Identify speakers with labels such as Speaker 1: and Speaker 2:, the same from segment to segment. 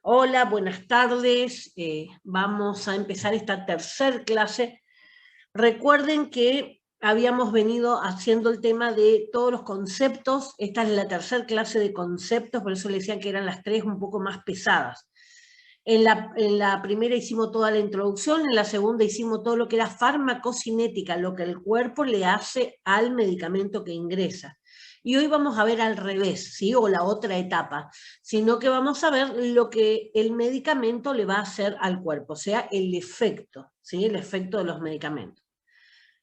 Speaker 1: Hola, buenas tardes. Vamos a empezar esta tercer clase. Recuerden que habíamos venido haciendo el tema de todos los conceptos. Esta es la tercera clase de conceptos, por eso les decía que eran las tres un poco más pesadas. En la primera hicimos toda la introducción, en la segunda hicimos todo lo que era farmacocinética, lo que el cuerpo le hace al medicamento que ingresa. Y hoy vamos a ver al revés, ¿sí? O la otra etapa, sino que vamos a ver lo que el medicamento le va a hacer al cuerpo, o sea, el efecto, ¿sí? El efecto de los medicamentos.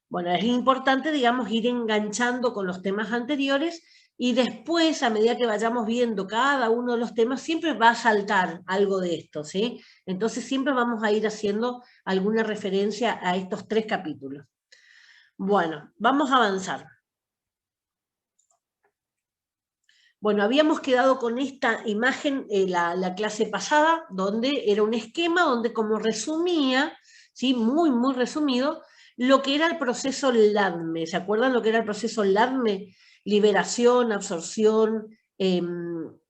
Speaker 1: Bueno, es importante, digamos, ir enganchando con los temas anteriores y después, a medida que vayamos viendo cada uno de los temas, siempre va a saltar algo de esto, ¿sí? Entonces siempre vamos a ir haciendo alguna referencia a estos tres capítulos. Bueno, vamos a avanzar. Bueno, habíamos quedado con esta imagen la clase pasada, donde era un esquema donde como resumía, ¿sí? Muy resumido, lo que era el proceso LADME. ¿Se acuerdan lo que era el proceso LADME? Liberación, absorción,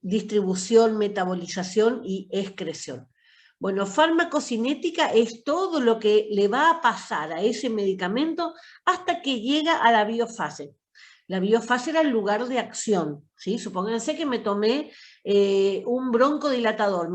Speaker 1: distribución, metabolización y excreción. Bueno, farmacocinética es todo lo que le va a pasar a ese medicamento hasta que llega a la biofase. La biofase era el lugar de acción, ¿sí? Supónganse que me tomé un broncodilatador,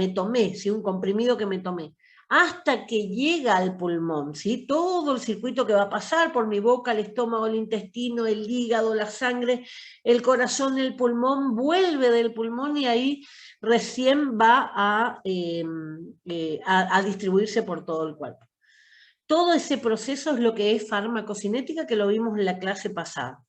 Speaker 1: ¿sí? Un comprimido que me tomé, hasta que llega al pulmón, ¿sí? Todo el circuito que va a pasar por mi boca, el estómago, el intestino, el hígado, la sangre, el corazón, el pulmón, vuelve del pulmón y ahí recién va a distribuirse por todo el cuerpo. Todo ese proceso es lo que es farmacocinética, que lo vimos en la clase pasada.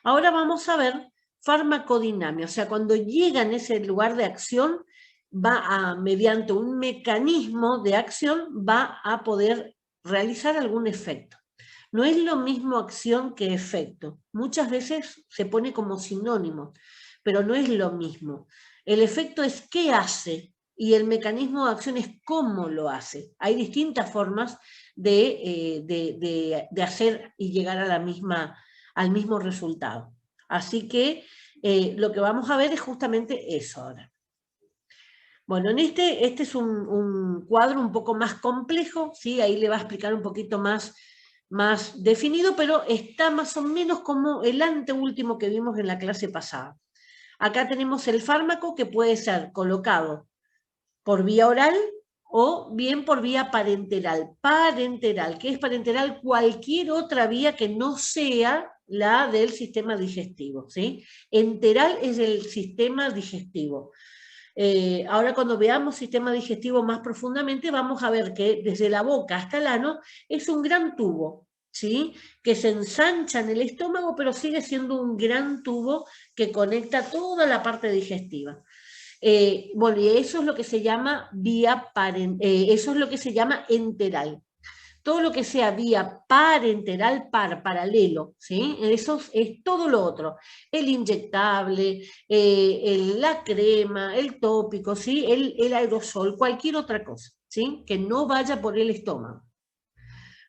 Speaker 1: Ahora vamos a ver farmacodinamia, o sea, cuando llega en ese lugar de acción, mediante un mecanismo de acción, va a poder realizar algún efecto. No es lo mismo acción que efecto. Muchas veces se pone como sinónimo, pero no es lo mismo. El efecto es qué hace y el mecanismo de acción es cómo lo hace. Hay distintas formas de hacer y llegar a al mismo resultado. Así que lo que vamos a ver es justamente eso ahora. Bueno, este es un cuadro un poco más complejo, ¿sí? Ahí le va a explicar un poquito más definido, pero está más o menos como el anteúltimo que vimos en la clase pasada. Acá tenemos el fármaco que puede ser colocado por vía oral o bien por vía parenteral. Parenteral, ¿qué es parenteral? Cualquier otra vía que no sea la del sistema digestivo, ¿sí? Enteral es el sistema digestivo. Ahora cuando veamos sistema digestivo más profundamente, vamos a ver que desde la boca hasta el ano es un gran tubo, ¿sí? Que se ensancha en el estómago, pero sigue siendo un gran tubo que conecta toda la parte digestiva. Bueno, y eso es lo que se llama eso es lo que se llama enteral. Todo lo que sea vía parenteral, paralelo, ¿sí? Eso es todo lo otro. El inyectable, la crema, el tópico, ¿sí? El aerosol, cualquier otra cosa, ¿sí? Que no vaya por el estómago.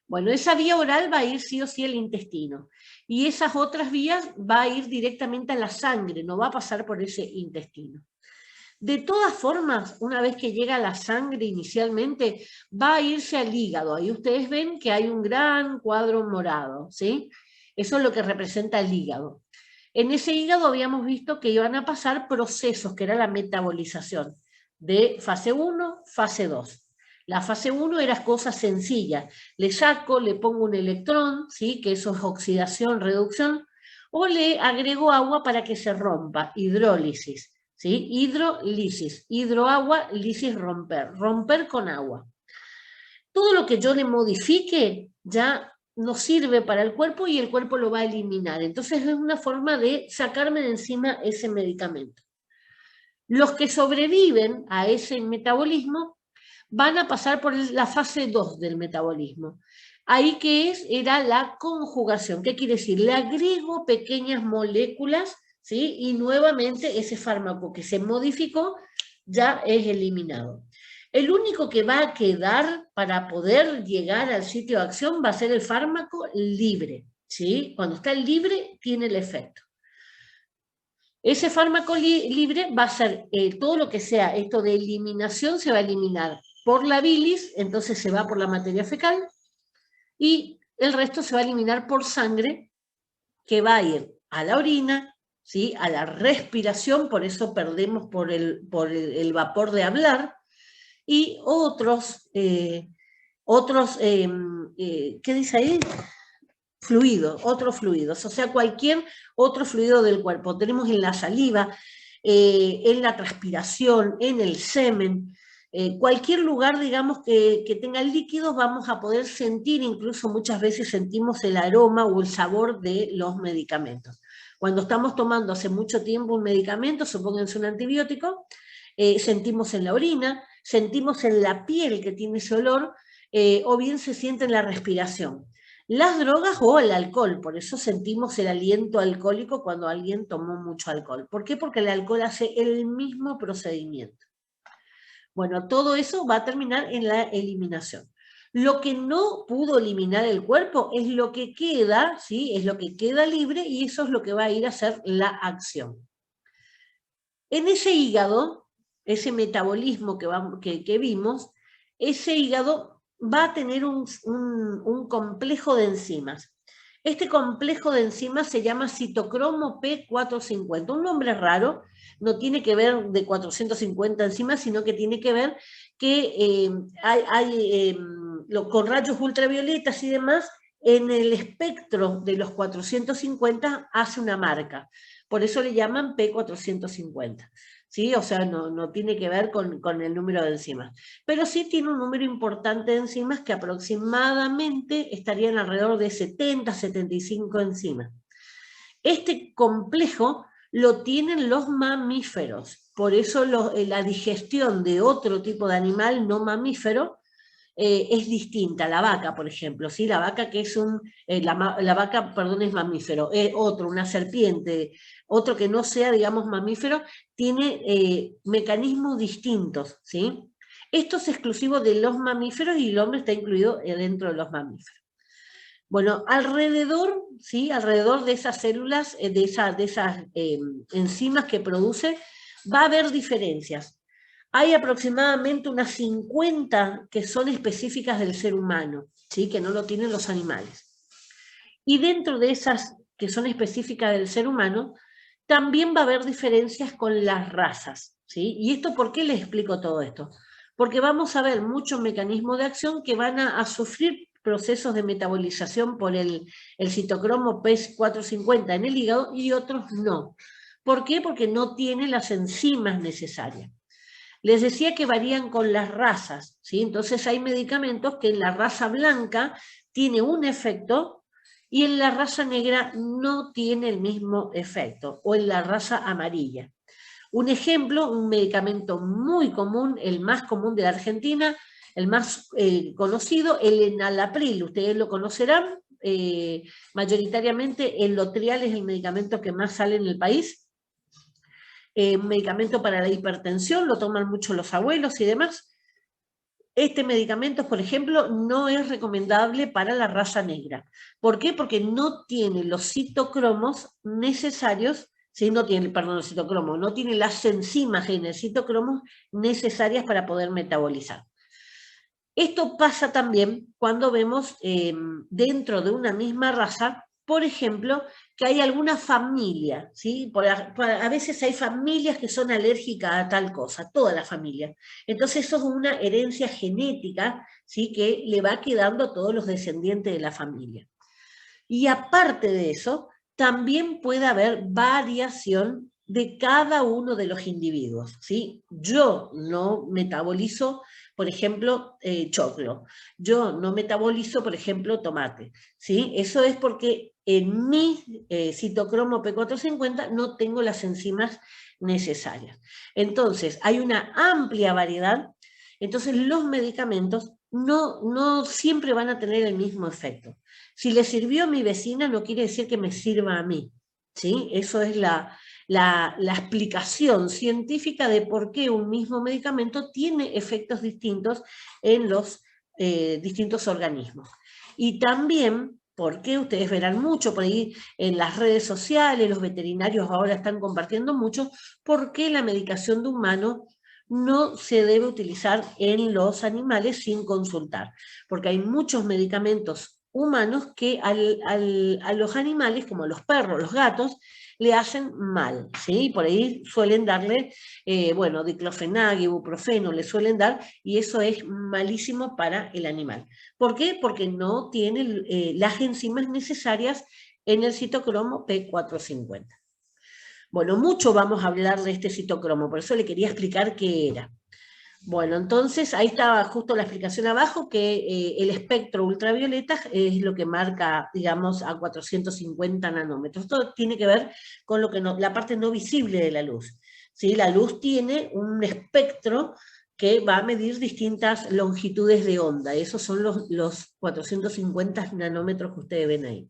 Speaker 1: Bueno, esa vía oral va a ir sí o sí al intestino. Y esas otras vías va a ir directamente a la sangre, no va a pasar por ese intestino. De todas formas, una vez que llega la sangre inicialmente, va a irse al hígado. Ahí ustedes ven que hay un gran cuadro morado, ¿sí? Eso es lo que representa el hígado. En ese hígado habíamos visto que iban a pasar procesos, que era la metabolización, de fase 1, fase 2. La fase 1 era cosa sencilla. Le saco, le pongo un electrón, ¿sí? Que eso es oxidación, reducción, o le agrego agua para que se rompa, hidrólisis. ¿Sí? Hidrolisis, hidroagua, lisis, romper con agua. Todo lo que yo le modifique ya no sirve para el cuerpo y el cuerpo lo va a eliminar. Entonces es una forma de sacarme de encima ese medicamento. Los que sobreviven a ese metabolismo van a pasar por la fase 2 del metabolismo. Ahí era la conjugación. ¿Qué quiere decir? Le agrego pequeñas moléculas, ¿sí? Y nuevamente ese fármaco que se modificó ya es eliminado. El único que va a quedar para poder llegar al sitio de acción va a ser el fármaco libre, ¿sí? Cuando está libre tiene el efecto. Ese fármaco libre va a ser todo lo que sea esto de eliminación, se va a eliminar por la bilis, entonces se va por la materia fecal, y el resto se va a eliminar por sangre, que va a ir a la orina, ¿sí? A la respiración, por eso perdemos por el vapor de hablar, y ¿qué dice ahí? Otros fluidos, o sea, cualquier otro fluido del cuerpo. Tenemos en la saliva, en la transpiración, en el semen, cualquier lugar, digamos, que tenga líquidos, vamos a poder sentir, incluso muchas veces sentimos el aroma o el sabor de los medicamentos. Cuando estamos tomando hace mucho tiempo un medicamento, supónganse un antibiótico, sentimos en la orina, sentimos en la piel que tiene ese olor, o bien se siente en la respiración. Las drogas o el alcohol, por eso sentimos el aliento alcohólico cuando alguien tomó mucho alcohol. ¿Por qué? Porque el alcohol hace el mismo procedimiento. Bueno, todo eso va a terminar en la eliminación. Lo que no pudo eliminar el cuerpo es lo que queda, ¿sí? Es lo que queda libre y eso es lo que va a ir a hacer la acción. En ese hígado, ese metabolismo que vimos, ese hígado va a tener un complejo de enzimas. Este complejo de enzimas se llama citocromo P450, un nombre raro, no tiene que ver de 450 enzimas, sino que tiene que ver que con rayos ultravioletas y demás, en el espectro de los 450 hace una marca. Por eso le llaman P450. ¿Sí? O sea, no tiene que ver con el número de enzimas. Pero sí tiene un número importante de enzimas que aproximadamente estarían alrededor de 70, 75 enzimas. Este complejo lo tienen los mamíferos. Por eso la digestión de otro tipo de animal no mamífero es distinta. La vaca, por ejemplo, ¿sí? La vaca que es la vaca, perdón, es mamífero. Una serpiente, otro que no sea, digamos, mamífero, tiene mecanismos distintos, ¿sí? Esto es exclusivo de los mamíferos y el hombre está incluido dentro de los mamíferos. Bueno, alrededor, ¿sí? Alrededor de esas células, de esas enzimas que produce, va a haber diferencias. Hay aproximadamente unas 50 que son específicas del ser humano, ¿sí? Que no lo tienen los animales. Y dentro de esas que son específicas del ser humano, también va a haber diferencias con las razas, ¿sí? ¿Y esto por qué les explico todo esto? Porque vamos a ver muchos mecanismos de acción que van a sufrir procesos de metabolización por el citocromo P450 en el hígado y otros no. ¿Por qué? Porque no tiene las enzimas necesarias. Les decía que varían con las razas, ¿sí? Entonces hay medicamentos que en la raza blanca tiene un efecto y en la raza negra no tiene el mismo efecto, o en la raza amarilla. Un ejemplo, un medicamento muy común, el más común de la Argentina, el más conocido, el enalapril, ustedes lo conocerán, mayoritariamente el Lotrial es el medicamento que más sale en el país, un medicamento para la hipertensión, lo toman mucho los abuelos y demás. Este medicamento, por ejemplo, no es recomendable para la raza negra. ¿Por qué? Porque no tiene los citocromos necesarios, ¿sí? No tiene las enzimas en el citocromo necesarias para poder metabolizar. Esto pasa también cuando vemos dentro de una misma raza, por ejemplo, que hay alguna familia, ¿sí? A veces hay familias que son alérgicas a tal cosa, toda la familia. Entonces eso es una herencia genética, ¿sí? Que le va quedando a todos los descendientes de la familia. Y aparte de eso, también puede haber variación de cada uno de los individuos, ¿sí? Yo no metabolizo, por ejemplo, choclo. Yo no metabolizo, por ejemplo, tomate, ¿sí? Eso es porque en mi citocromo P450 no tengo las enzimas necesarias. Entonces, hay una amplia variedad. Entonces, los medicamentos no siempre van a tener el mismo efecto. Si le sirvió a mi vecina, no quiere decir que me sirva a mí, ¿sí? Eso es la explicación científica de por qué un mismo medicamento tiene efectos distintos en los distintos organismos. Y también ¿Por qué? Ustedes verán mucho por ahí en las redes sociales, los veterinarios ahora están compartiendo mucho, por qué la medicación de humano no se debe utilizar en los animales sin consultar. Porque hay muchos medicamentos humanos que a los animales, como a los perros, los gatos, le hacen mal, ¿sí? Por ahí suelen darle, bueno, diclofenac, ibuprofeno, le suelen dar, y eso es malísimo para el animal. ¿Por qué? Porque no tiene las enzimas necesarias en el citocromo P450. Bueno, mucho vamos a hablar de este citocromo, por eso le quería explicar qué era. Bueno, entonces ahí estaba justo la explicación abajo, que el espectro ultravioleta es lo que marca, digamos, a 450 nanómetros. Todo tiene que ver con lo que la parte no visible de la luz. ¿Sí? La luz tiene un espectro que va a medir distintas longitudes de onda. Esos son los 450 nanómetros que ustedes ven ahí.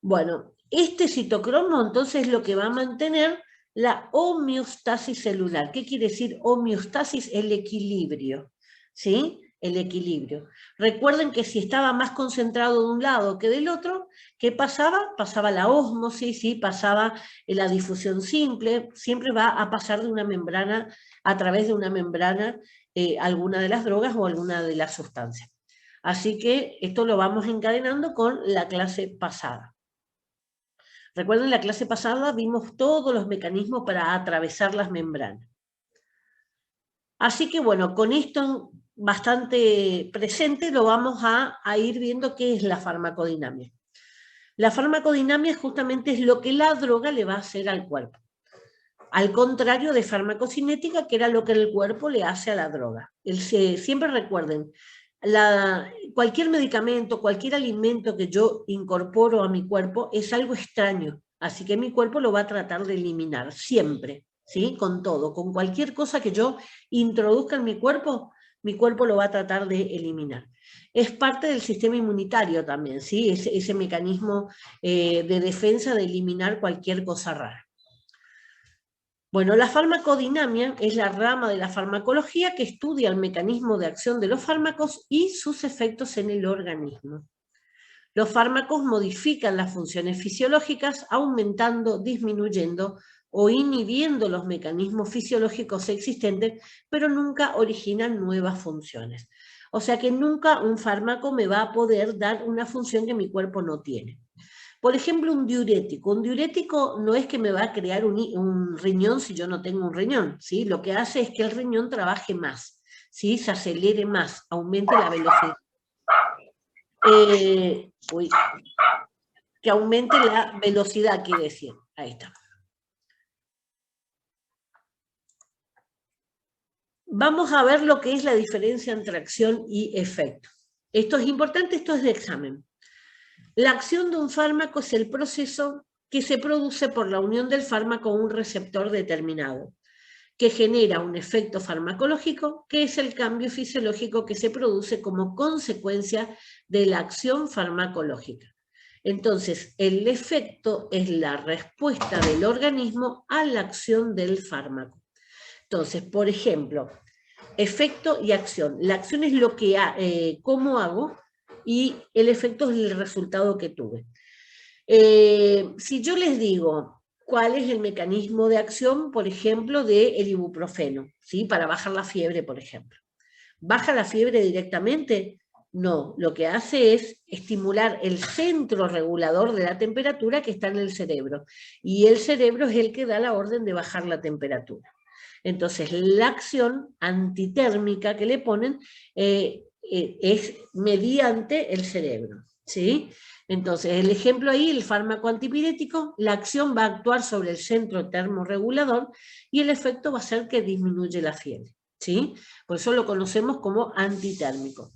Speaker 1: Bueno, este citocromo entonces es lo que va a mantener la homeostasis celular. ¿Qué quiere decir homeostasis? El equilibrio, ¿sí? El equilibrio. Recuerden que si estaba más concentrado de un lado que del otro, ¿qué pasaba? Pasaba la ósmosis, ¿sí? Pasaba la difusión simple, siempre va a pasar de una membrana, a través de una membrana, alguna de las drogas o alguna de las sustancias. Así que esto lo vamos encadenando con la clase pasada. Recuerden, la clase pasada vimos todos los mecanismos para atravesar las membranas. Así que bueno, con esto bastante presente lo vamos a ir viendo qué es la farmacodinamia. La farmacodinamia justamente es lo que la droga le va a hacer al cuerpo. Al contrario de farmacocinética, que era lo que el cuerpo le hace a la droga. Siempre recuerden, cualquier medicamento, cualquier alimento que yo incorporo a mi cuerpo es algo extraño, así que mi cuerpo lo va a tratar de eliminar, siempre, ¿sí? Con todo, con cualquier cosa que yo introduzca en mi cuerpo lo va a tratar de eliminar. Es parte del sistema inmunitario también, ¿sí? Ese mecanismo de defensa de eliminar cualquier cosa rara. Bueno, la farmacodinamia es la rama de la farmacología que estudia el mecanismo de acción de los fármacos y sus efectos en el organismo. Los fármacos modifican las funciones fisiológicas, aumentando, disminuyendo o inhibiendo los mecanismos fisiológicos existentes, pero nunca originan nuevas funciones. O sea que nunca un fármaco me va a poder dar una función que mi cuerpo no tiene. Por ejemplo, un diurético. Un diurético no es que me va a crear un riñón si yo no tengo un riñón, ¿sí? Lo que hace es que el riñón trabaje más, ¿sí? Se acelere más, aumente la velocidad. Que aumente la velocidad, quiere decir. Ahí está. Vamos a ver lo que es la diferencia entre acción y efecto. Esto es importante, esto es de examen. La acción de un fármaco es el proceso que se produce por la unión del fármaco a un receptor determinado, que genera un efecto farmacológico, que es el cambio fisiológico que se produce como consecuencia de la acción farmacológica. Entonces, el efecto es la respuesta del organismo a la acción del fármaco. Entonces, por ejemplo, efecto y acción. La acción es lo que cómo hago, y el efecto es el resultado que tuve. Si yo les digo cuál es el mecanismo de acción, por ejemplo, del ibuprofeno, ¿sí? Para bajar la fiebre, por ejemplo. ¿Baja la fiebre directamente? No, lo que hace es estimular el centro regulador de la temperatura que está en el cerebro, y el cerebro es el que da la orden de bajar la temperatura. Entonces, la acción antitérmica que le ponen es mediante el cerebro, ¿sí? Entonces, el ejemplo ahí, el fármaco antipirético, la acción va a actuar sobre el centro termorregulador y el efecto va a ser que disminuye la fiebre, ¿sí? Por eso lo conocemos como antitérmico.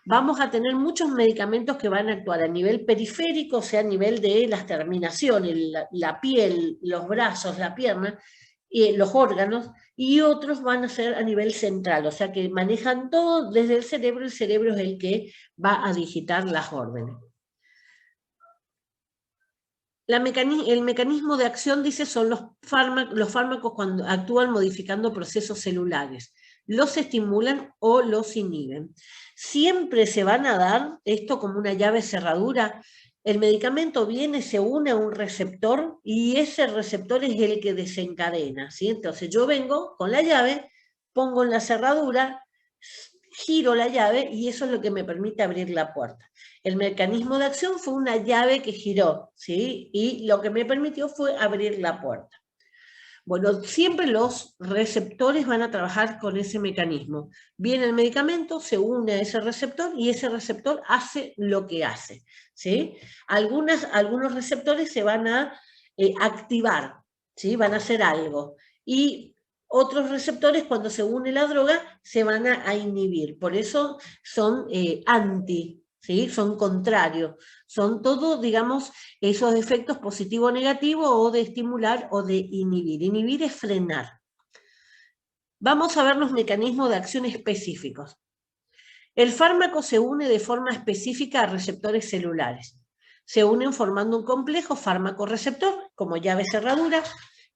Speaker 1: Vamos a tener muchos medicamentos que van a actuar a nivel periférico, o sea, a nivel de las terminaciones, la piel, los brazos, la pierna, los órganos, y otros van a ser a nivel central, o sea que manejan todo desde el cerebro es el que va a digitar las órdenes. El mecanismo de acción, dice, son los fármacos cuando actúan modificando procesos celulares, los estimulan o los inhiben. siempre se van a dar esto como una llave cerradura. El medicamento viene, se une a un receptor y ese receptor es el que desencadena, ¿sí? Entonces yo vengo con la llave, pongo en la cerradura, giro la llave y eso es lo que me permite abrir la puerta. El mecanismo de acción fue una llave que giró, ¿sí? Y lo que me permitió fue abrir la puerta. Bueno, siempre los receptores van a trabajar con ese mecanismo. Viene el medicamento, se une a ese receptor y ese receptor hace lo que hace, ¿sí? Algunos receptores se van a activar, ¿sí? Van a hacer algo. Y otros receptores, cuando se une la droga, se van a inhibir. Por eso son anti, ¿sí? Son contrarios. Son todo, digamos, esos efectos positivo o negativo, o de estimular o de inhibir. Inhibir es frenar. Vamos a ver los mecanismos de acción específicos. El fármaco se une de forma específica a receptores celulares. Se unen formando un complejo fármaco-receptor, como llave cerradura,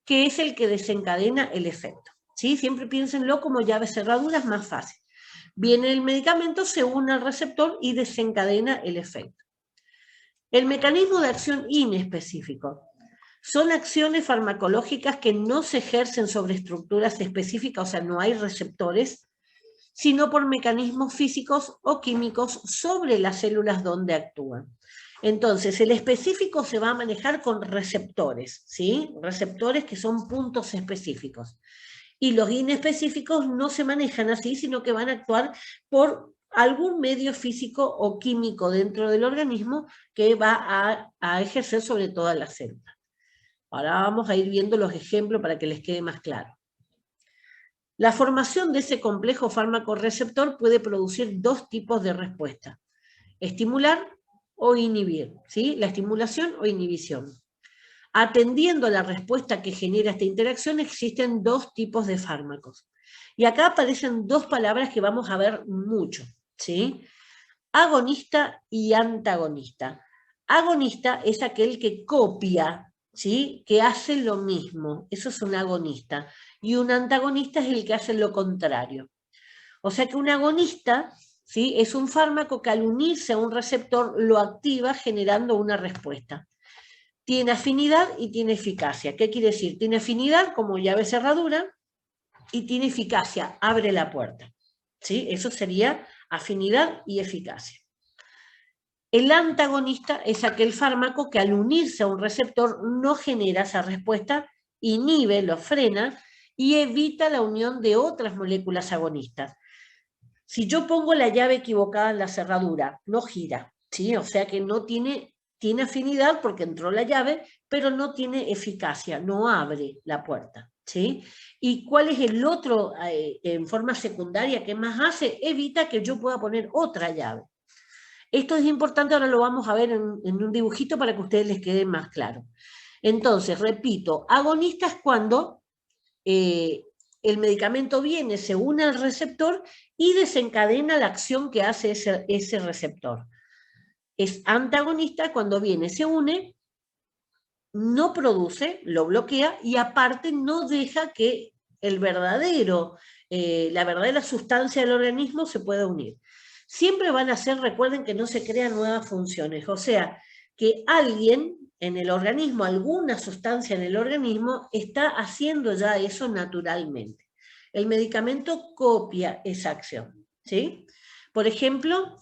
Speaker 1: que es el que desencadena el efecto. ¿Sí? Siempre piénsenlo como llave cerradura, es más fácil. Viene el medicamento, se une al receptor y desencadena el efecto. El mecanismo de acción inespecífico. Son acciones farmacológicas que no se ejercen sobre estructuras específicas, o sea, no hay receptores, sino por mecanismos físicos o químicos sobre las células donde actúan. Entonces, el específico se va a manejar con receptores, ¿sí? Receptores que son puntos específicos. Y los inespecíficos no se manejan así, sino que van a actuar por algún medio físico o químico dentro del organismo que va a ejercer sobre todas las células. Ahora vamos a ir viendo los ejemplos para que les quede más claro. La formación de ese complejo fármaco-receptor puede producir dos tipos de respuesta: estimular o inhibir, ¿sí? La estimulación o inhibición. Atendiendo a la respuesta que genera esta interacción, existen dos tipos de fármacos. Y acá aparecen dos palabras que vamos a ver mucho, ¿sí? Agonista y antagonista. Agonista es aquel que copia, ¿sí? Que hace lo mismo. Eso es un agonista. Y un antagonista es el que hace lo contrario. O sea que un agonista, ¿sí? Es un fármaco que al unirse a un receptor lo activa generando una respuesta. Tiene afinidad y tiene eficacia. ¿Qué quiere decir? Tiene afinidad como llave cerradura y tiene eficacia, abre la puerta. ¿Sí? Eso sería afinidad y eficacia. El antagonista es aquel fármaco que al unirse a un receptor no genera esa respuesta, inhibe, lo frena y evita la unión de otras moléculas agonistas. Si yo pongo la llave equivocada en la cerradura, no gira, ¿sí? O sea que no tiene afinidad porque entró la llave, pero no tiene eficacia, no abre la puerta, ¿sí? ¿Y cuál es el otro en forma secundaria que más hace? Evita que yo pueda poner otra llave. Esto es importante, ahora lo vamos a ver en un dibujito para que a ustedes les quede más claro. Entonces, repito, agonista es cuando el medicamento viene, se une al receptor y desencadena la acción que hace ese receptor. Es antagonista cuando viene, se une, no produce, lo bloquea y aparte no deja que la verdadera sustancia del organismo se pueda unir. Siempre van a ser, recuerden que no se crean nuevas funciones, o sea, que alguien en el organismo, alguna sustancia en el organismo, está haciendo ya eso naturalmente. El medicamento copia esa acción, ¿sí? Por ejemplo,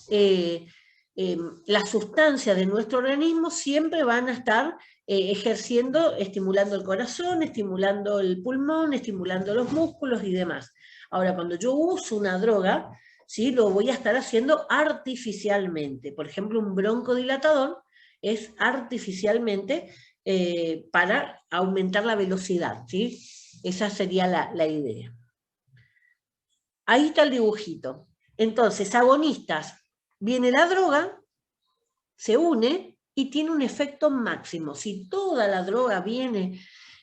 Speaker 1: las sustancias de nuestro organismo siempre van a estar estimulando el corazón, estimulando el pulmón, estimulando los músculos y demás. Ahora, cuando yo uso una droga, ¿sí? Lo voy a estar haciendo artificialmente. Por ejemplo, un broncodilatador es artificialmente para aumentar la velocidad, ¿sí? Esa sería la idea. Ahí está el dibujito. Entonces, agonistas, viene la droga, se une y tiene un efecto máximo. Si toda la droga viene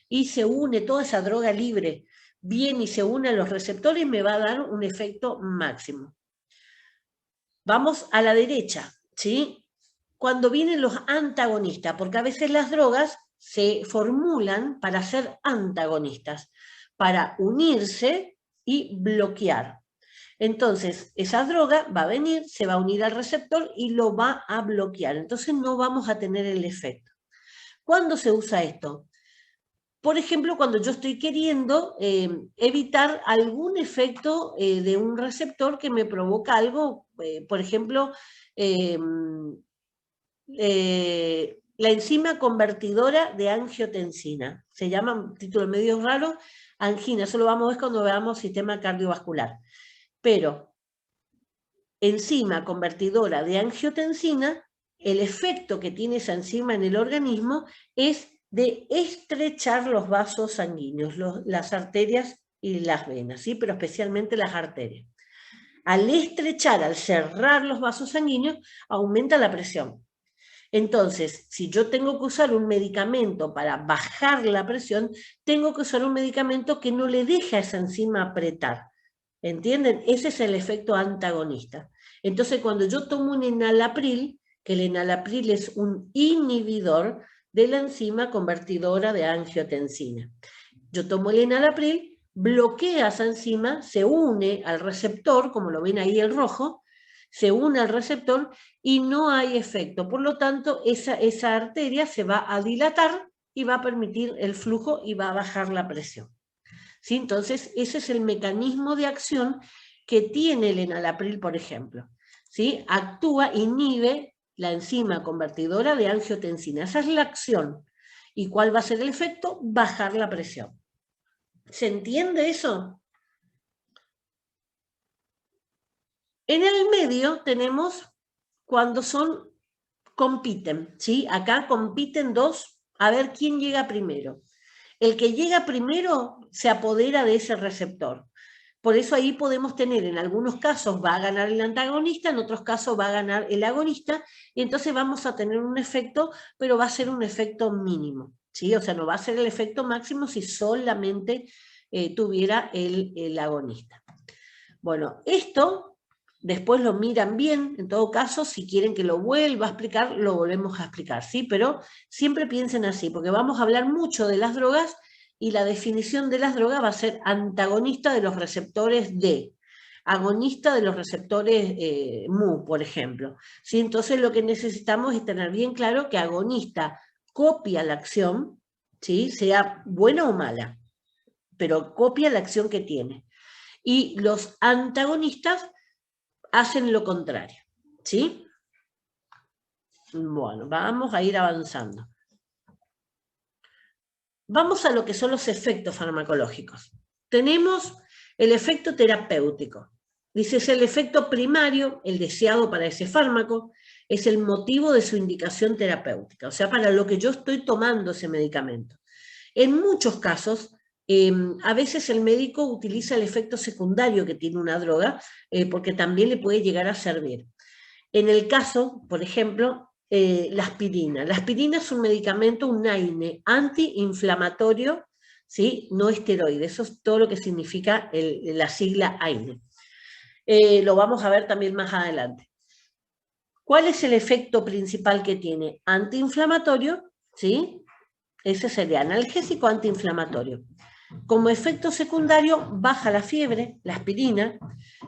Speaker 1: y se une, toda esa droga libre viene y se une a los receptores, me va a dar un efecto máximo. Vamos a la derecha, ¿sí? Cuando vienen los antagonistas, porque a veces las drogas se formulan para ser antagonistas, para unirse y bloquear. Entonces, esa droga va a venir, se va a unir al receptor y lo va a bloquear. Entonces no vamos a tener el efecto. ¿Cuándo se usa esto? Por ejemplo, cuando yo estoy queriendo evitar algún efecto de un receptor que me provoca algo, por ejemplo, la enzima convertidora de angiotensina. Se llama, un título medio raro, angina. Eso lo vamos a ver cuando veamos sistema cardiovascular. Pero enzima convertidora de angiotensina, el efecto que tiene esa enzima en el organismo es de estrechar los vasos sanguíneos, las arterias y las venas, ¿sí? Pero especialmente las arterias. Al estrechar, al cerrar los vasos sanguíneos, aumenta la presión. Entonces, si yo tengo que usar un medicamento para bajar la presión, tengo que usar un medicamento que no le deje a esa enzima apretar. ¿Entienden? Ese es el efecto antagonista. Entonces, cuando yo tomo un enalapril, que el enalapril es un inhibidor de la enzima convertidora de angiotensina. Yo tomo el enalapril, bloquea esa enzima, se une al receptor, como lo ven ahí en rojo, se une al receptor y no hay efecto. Por lo tanto, esa arteria se va a dilatar y va a permitir el flujo y va a bajar la presión. ¿Sí? Entonces, ese es el mecanismo de acción que tiene el enalapril, por ejemplo. ¿Sí? Actúa, inhibe la enzima convertidora de angiotensina. Esa es la acción. ¿Y cuál va a ser el efecto? Bajar la presión. ¿Se entiende eso? En el medio tenemos cuando compiten, ¿sí? Acá compiten dos, a ver quién llega primero. El que llega primero se apodera de ese receptor. Por eso ahí podemos tener, en algunos casos va a ganar el antagonista, en otros casos va a ganar el agonista, y entonces vamos a tener un efecto, pero va a ser un efecto mínimo, ¿sí? O sea, no va a ser el efecto máximo si solamente tuviera el agonista. Bueno, esto después lo miran bien, en todo caso, si quieren que lo vuelva a explicar, lo volvemos a explicar, ¿sí? Pero siempre piensen así, porque vamos a hablar mucho de las drogas y la definición de las drogas va a ser antagonista de los receptores D, agonista de los receptores mu, por ejemplo. ¿Sí? Entonces lo que necesitamos es tener bien claro que agonista copia la acción, ¿sí? Sea buena o mala, pero copia la acción que tiene. Y los antagonistas hacen lo contrario, ¿sí? Bueno, vamos a ir avanzando. Vamos a lo que son los efectos farmacológicos. Tenemos el efecto terapéutico. Dice, es el efecto primario, el deseado para ese fármaco, es el motivo de su indicación terapéutica, o sea, para lo que yo estoy tomando ese medicamento. En muchos casos, a veces el médico utiliza el efecto secundario que tiene una droga, porque también le puede llegar a servir. En el caso, por ejemplo, la aspirina. La aspirina es un medicamento, un AINE, antiinflamatorio, ¿sí? No esteroide. Eso es todo lo que significa la sigla AINE. Lo vamos a ver también más adelante. ¿Cuál es el efecto principal que tiene? Antiinflamatorio, ¿sí? Ese sería analgésico antiinflamatorio. Como efecto secundario, baja la fiebre, la aspirina,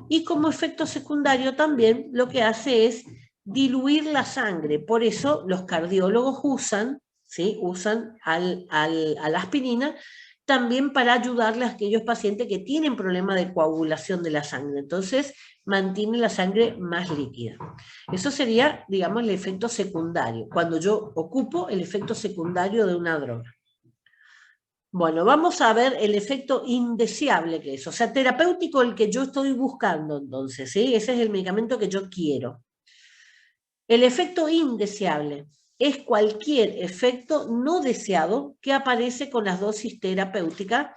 Speaker 1: y como efecto secundario también lo que hace es diluir la sangre. Por eso los cardiólogos usan, ¿sí? Usan a la aspirina también para ayudarle a aquellos pacientes que tienen problema de coagulación de la sangre. Entonces, mantiene la sangre más líquida. Eso sería, digamos, el efecto secundario, cuando yo ocupo el efecto secundario de una droga. Bueno, vamos a ver el efecto indeseable que es, o sea, terapéutico el que yo estoy buscando entonces, ¿sí? Ese es el medicamento que yo quiero. El efecto indeseable es cualquier efecto no deseado que aparece con las dosis terapéuticas,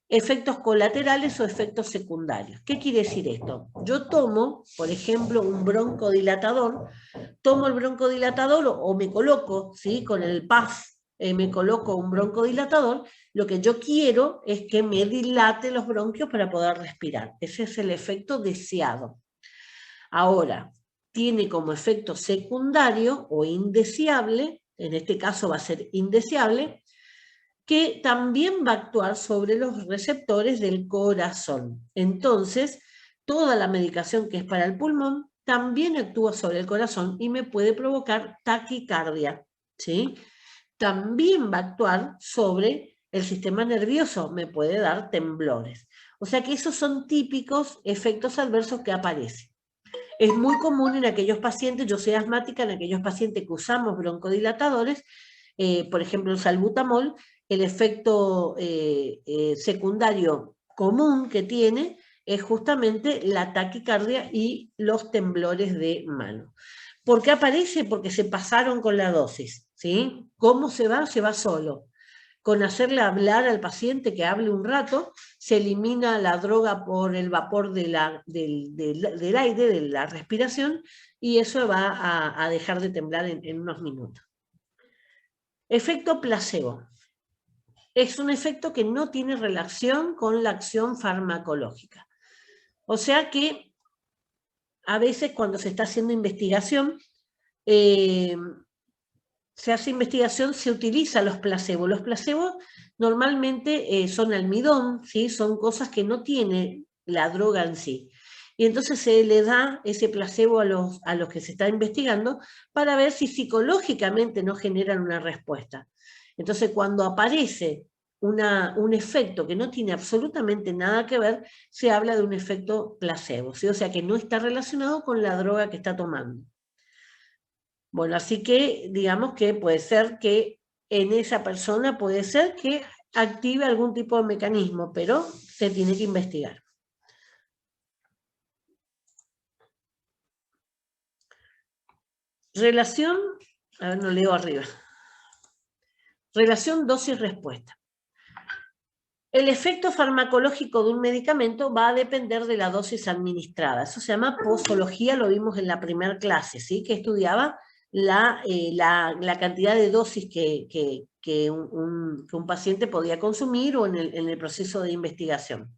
Speaker 1: efectos colaterales o efectos secundarios. ¿Qué quiere decir esto? Yo tomo, por ejemplo, un broncodilatador, tomo el broncodilatador o me coloco, ¿sí? Con el PAF, me coloco un broncodilatador, lo que yo quiero es que me dilate los bronquios para poder respirar. Ese es el efecto deseado. Ahora, tiene como efecto secundario o indeseable, en este caso va a ser indeseable, que también va a actuar sobre los receptores del corazón. Entonces, toda la medicación que es para el pulmón también actúa sobre el corazón y me puede provocar taquicardia, ¿sí? También va a actuar sobre el sistema nervioso, me puede dar temblores. O sea que esos son típicos efectos adversos que aparecen. Es muy común en aquellos pacientes, yo soy asmática, en aquellos pacientes que usamos broncodilatadores, por ejemplo el salbutamol, el efecto secundario común que tiene es justamente la taquicardia y los temblores de mano. ¿Por qué aparece? Porque se pasaron con la dosis, ¿sí? ¿Cómo se va? Se va solo. Con hacerle hablar al paciente que hable un rato, se elimina la droga por el vapor del aire, de la respiración, y eso va a dejar de temblar en unos minutos. Efecto placebo. Es un efecto que no tiene relación con la acción farmacológica. O sea que a veces cuando se está haciendo investigación, se hace investigación, se utilizan los placebos. Los placebos normalmente son almidón, ¿sí? Son cosas que no tiene la droga en sí. Y entonces se le da ese placebo a los que se está investigando para ver si psicológicamente no generan una respuesta. Entonces cuando aparece un efecto que no tiene absolutamente nada que ver, se habla de un efecto placebo, ¿sí? O sea que no está relacionado con la droga que está tomando. Bueno, así que digamos que puede ser que en esa persona puede ser que active algún tipo de mecanismo, pero se tiene que investigar. Relación, a ver, no leo arriba. Relación dosis-respuesta. El efecto farmacológico de un medicamento va a depender de la dosis administrada. Eso se llama posología, lo vimos en la primera clase, ¿sí? Que estudiaba la cantidad de dosis que un paciente podía consumir o en el proceso de investigación.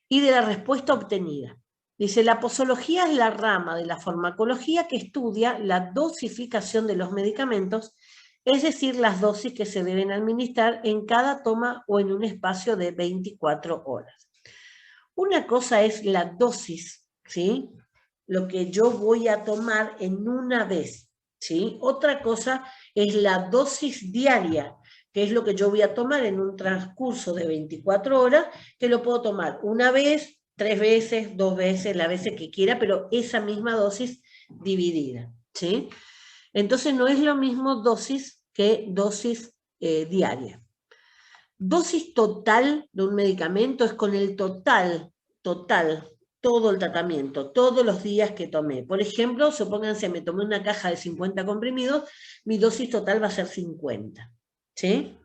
Speaker 1: Y de la respuesta obtenida. Dice, la posología es la rama de la farmacología que estudia la dosificación de los medicamentos, es decir, las dosis que se deben administrar en cada toma o en un espacio de 24 horas. Una cosa es la dosis, ¿sí? Lo que yo voy a tomar en una vez, ¿sí? Otra cosa es la dosis diaria, que es lo que yo voy a tomar en un transcurso de 24 horas, que lo puedo tomar una vez, 3 veces, 2 veces, las veces que quiera, pero esa misma dosis dividida, ¿sí? Entonces no es lo mismo dosis que dosis diaria. Dosis total de un medicamento es con el total, todo el tratamiento, todos los días que tomé. Por ejemplo, supónganse, me tomé una caja de 50 comprimidos, mi dosis total va a ser 50, ¿sí?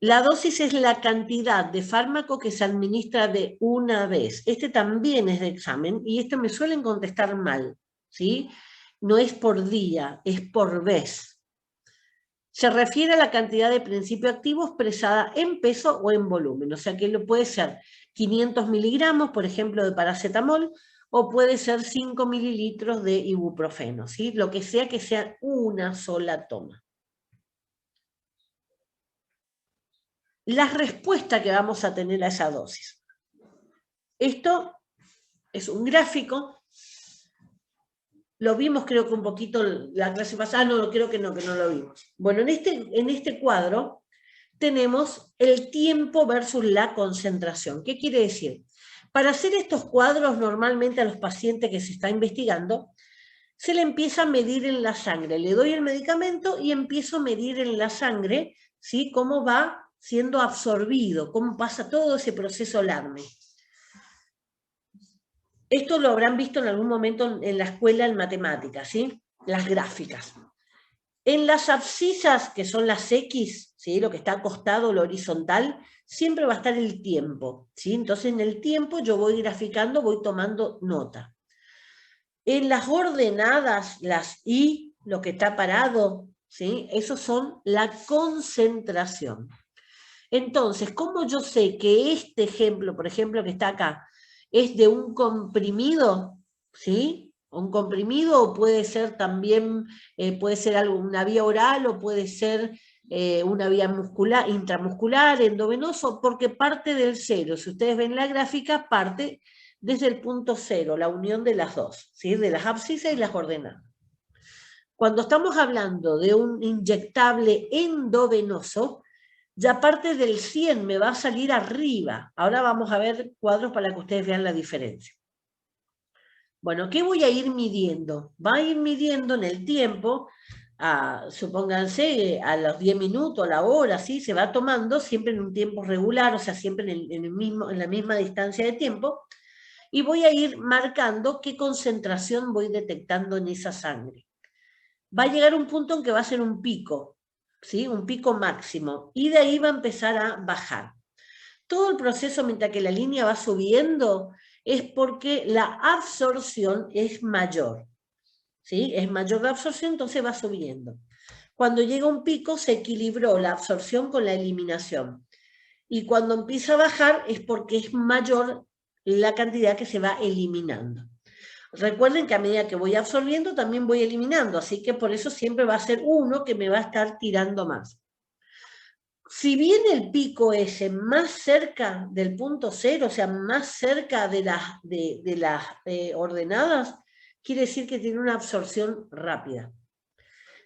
Speaker 1: La dosis es la cantidad de fármaco que se administra de una vez. Este también es de examen y esto me suelen contestar mal, ¿sí? No es por día, es por vez. Se refiere a la cantidad de principio activo expresada en peso o en volumen. O sea que lo puede ser 500 miligramos, por ejemplo, de paracetamol, o puede ser 5 mililitros de ibuprofeno, ¿sí? Lo que sea una sola toma. La respuesta que vamos a tener a esa dosis. Esto es un gráfico. Lo vimos creo que un poquito la clase pasada, no, creo que no lo vimos. Bueno, en este cuadro tenemos el tiempo versus la concentración. ¿Qué quiere decir? Para hacer estos cuadros, normalmente a los pacientes que se está investigando, se le empieza a medir en la sangre. Le doy el medicamento y empiezo a medir en la sangre, ¿sí? Cómo va siendo absorbido, cómo pasa todo ese proceso LARME. Esto lo habrán visto en algún momento en la escuela en matemáticas, ¿sí? Las gráficas. En las abscisas, que son las X, ¿sí? Lo que está acostado, lo horizontal, siempre va a estar el tiempo, ¿sí? Entonces en el tiempo yo voy graficando, voy tomando nota. En las ordenadas, las Y, lo que está parado, ¿sí? Esos son la concentración. Entonces, ¿cómo yo sé que este ejemplo, por ejemplo, que está acá, es de un comprimido, ¿sí? Un comprimido, o puede ser también, puede ser algo, una vía oral, o puede ser una vía muscular, intramuscular, endovenoso, porque parte del cero. Si ustedes ven la gráfica, parte desde el punto cero, la unión de las dos, ¿sí? De las abscisas y las ordenadas. Cuando estamos hablando de un inyectable endovenoso, ya parte del 100 me va a salir arriba. Ahora vamos a ver cuadros para que ustedes vean la diferencia. Bueno, ¿qué voy a ir midiendo? Va a ir midiendo en el tiempo, supónganse, a los 10 minutos, a la hora, ¿sí? Se va tomando siempre en un tiempo regular, o sea, siempre en la misma distancia de tiempo, y voy a ir marcando qué concentración voy detectando en esa sangre. Va a llegar un punto en que va a ser un pico, ¿sí? Un pico máximo, y de ahí va a empezar a bajar. Todo el proceso, mientras que la línea va subiendo, es porque la absorción es mayor, ¿sí? Es mayor la absorción, entonces va subiendo. Cuando llega un pico, se equilibró la absorción con la eliminación. Y cuando empieza a bajar, es porque es mayor la cantidad que se va eliminando. Recuerden que a medida que voy absorbiendo, también voy eliminando, así que por eso siempre va a ser uno que me va a estar tirando más. Si viene el pico ese más cerca del punto cero, o sea, más cerca de las ordenadas, quiere decir que tiene una absorción rápida.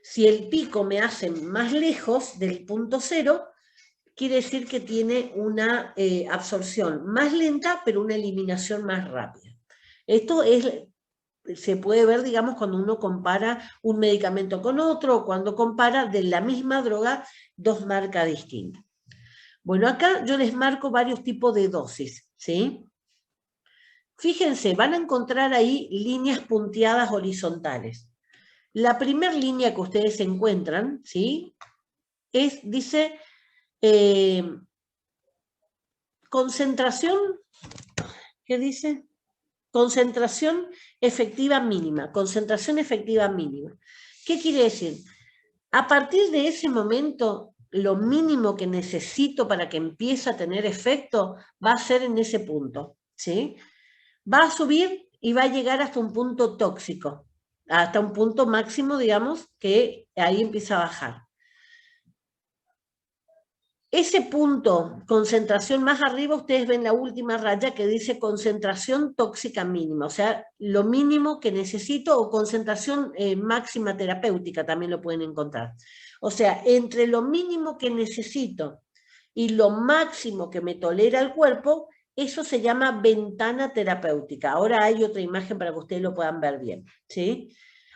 Speaker 1: Si el pico me hace más lejos del punto cero, quiere decir que tiene una absorción más lenta, pero una eliminación más rápida. Esto se puede ver, digamos, cuando uno compara un medicamento con otro, o cuando compara de la misma droga dos marcas distintas. Bueno, acá yo les marco varios tipos de dosis, ¿sí? Fíjense, van a encontrar ahí líneas punteadas horizontales. La primera línea que ustedes encuentran, ¿sí? Dice, concentración, ¿qué dice? Concentración efectiva mínima, concentración efectiva mínima. ¿Qué quiere decir? A partir de ese momento, lo mínimo que necesito para que empiece a tener efecto va a ser en ese punto, ¿sí? Va a subir y va a llegar hasta un punto tóxico, hasta un punto máximo, digamos, que ahí empieza a bajar. Ese punto, concentración más arriba, ustedes ven la última raya que dice concentración tóxica mínima, o sea, lo mínimo que necesito, o concentración máxima terapéutica, también lo pueden encontrar. O sea, entre lo mínimo que necesito y lo máximo que me tolera el cuerpo, eso se llama ventana terapéutica. Ahora hay otra imagen para que ustedes lo puedan ver bien, ¿sí?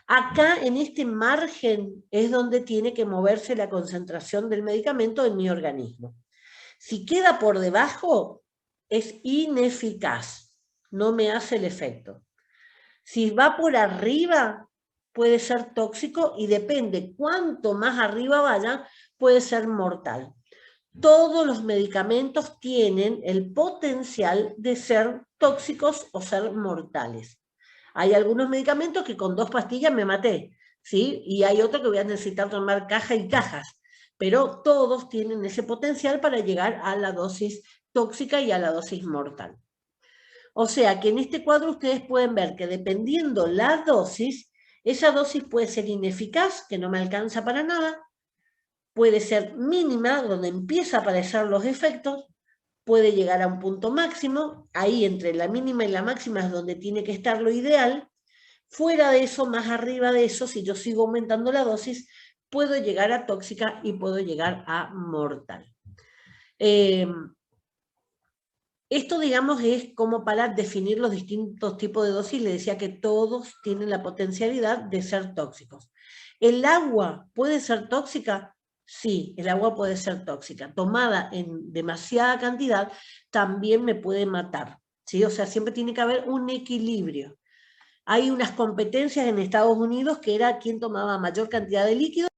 Speaker 1: Acá, en este margen, es donde tiene que moverse la concentración del medicamento en mi organismo. Si queda por debajo, es ineficaz, no me hace el efecto. Si va por arriba, puede ser tóxico y depende cuánto más arriba vaya, puede ser mortal. Todos los medicamentos tienen el potencial de ser tóxicos o ser mortales. Hay algunos medicamentos que con 2 pastillas me maté, ¿sí? Y hay otros que voy a necesitar tomar cajas y cajas, pero todos tienen ese potencial para llegar a la dosis tóxica y a la dosis mortal. O sea que en este cuadro ustedes pueden ver que dependiendo la dosis, esa dosis puede ser ineficaz, que no me alcanza para nada, puede ser mínima, donde empieza a aparecer los efectos, puede llegar a un punto máximo, ahí entre la mínima y la máxima es donde tiene que estar lo ideal. Fuera de eso, más arriba de eso, si yo sigo aumentando la dosis, puedo llegar a tóxica y puedo llegar a mortal. Esto, digamos, es como para definir los distintos tipos de dosis. Le decía que todos tienen la potencialidad de ser tóxicos. ¿El agua puede ser tóxica? Sí, el agua puede ser tóxica. Tomada en demasiada cantidad también me puede matar, ¿sí? O sea, siempre tiene que haber un equilibrio. Hay unas competencias en Estados Unidos que era quien tomaba mayor cantidad de líquido.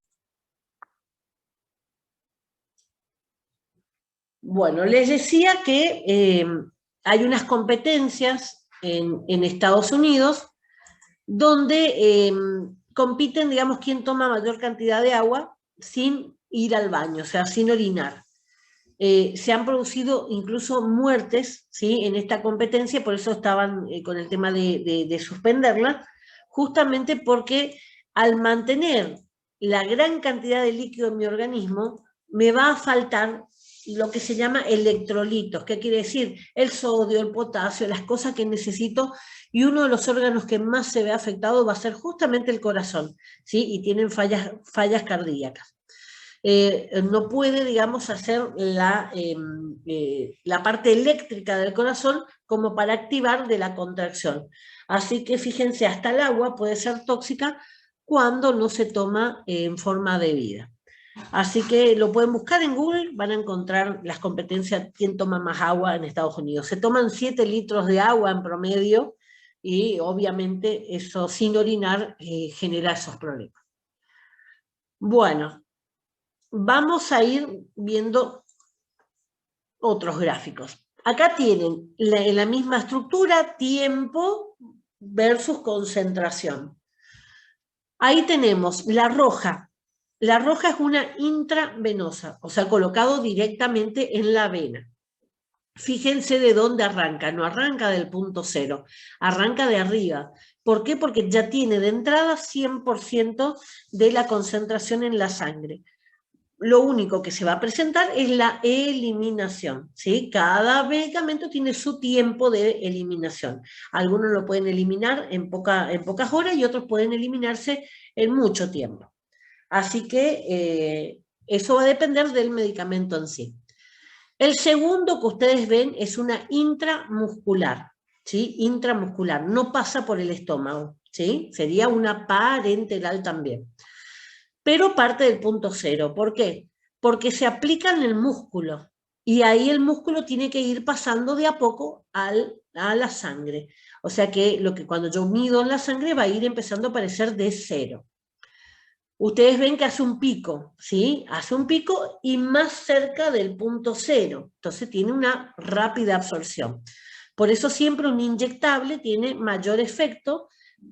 Speaker 1: Bueno, les decía que hay unas competencias en Estados Unidos donde compiten, digamos, quién toma mayor cantidad de agua sin ir al baño, o sea, sin orinar. Se han producido incluso muertes, ¿sí? En esta competencia, por eso estaban con el tema de suspenderla, justamente porque al mantener la gran cantidad de líquido en mi organismo, me va a faltar lo que se llama electrolitos, que quiere decir el sodio, el potasio, las cosas que necesito, y uno de los órganos que más se ve afectado va a ser justamente el corazón, ¿sí? Y tienen fallas cardíacas. No puede, digamos, hacer la parte eléctrica del corazón como para activar de la contracción. Así que fíjense, hasta el agua puede ser tóxica cuando no se toma en forma debida. Así que lo pueden buscar en Google, van a encontrar las competencias, quién toma más agua en Estados Unidos. Se toman 7 litros de agua en promedio y obviamente eso sin orinar genera esos problemas. Bueno, vamos a ir viendo otros gráficos. Acá tienen la misma estructura, tiempo versus concentración. Ahí tenemos la roja. La roja es una intravenosa, o sea, colocado directamente en la vena. Fíjense de dónde arranca, no arranca del punto cero, arranca de arriba. ¿Por qué? Porque ya tiene de entrada 100% de la concentración en la sangre. Lo único que se va a presentar es la eliminación, ¿sí? Cada medicamento tiene su tiempo de eliminación. Algunos lo pueden eliminar en pocas horas y otros pueden eliminarse en mucho tiempo. Así que eso va a depender del medicamento en sí. El segundo que ustedes ven es una intramuscular, ¿sí? Intramuscular, no pasa por el estómago, ¿sí? Sería una parenteral también. Pero parte del punto cero. ¿Por qué? Porque se aplica en el músculo y ahí el músculo tiene que ir pasando de a poco a la sangre. O sea que cuando yo mido en la sangre va a ir empezando a aparecer de cero. Ustedes ven que hace un pico, ¿sí? Hace un pico y más cerca del punto cero. Entonces tiene una rápida absorción. Por eso siempre un inyectable tiene mayor efecto,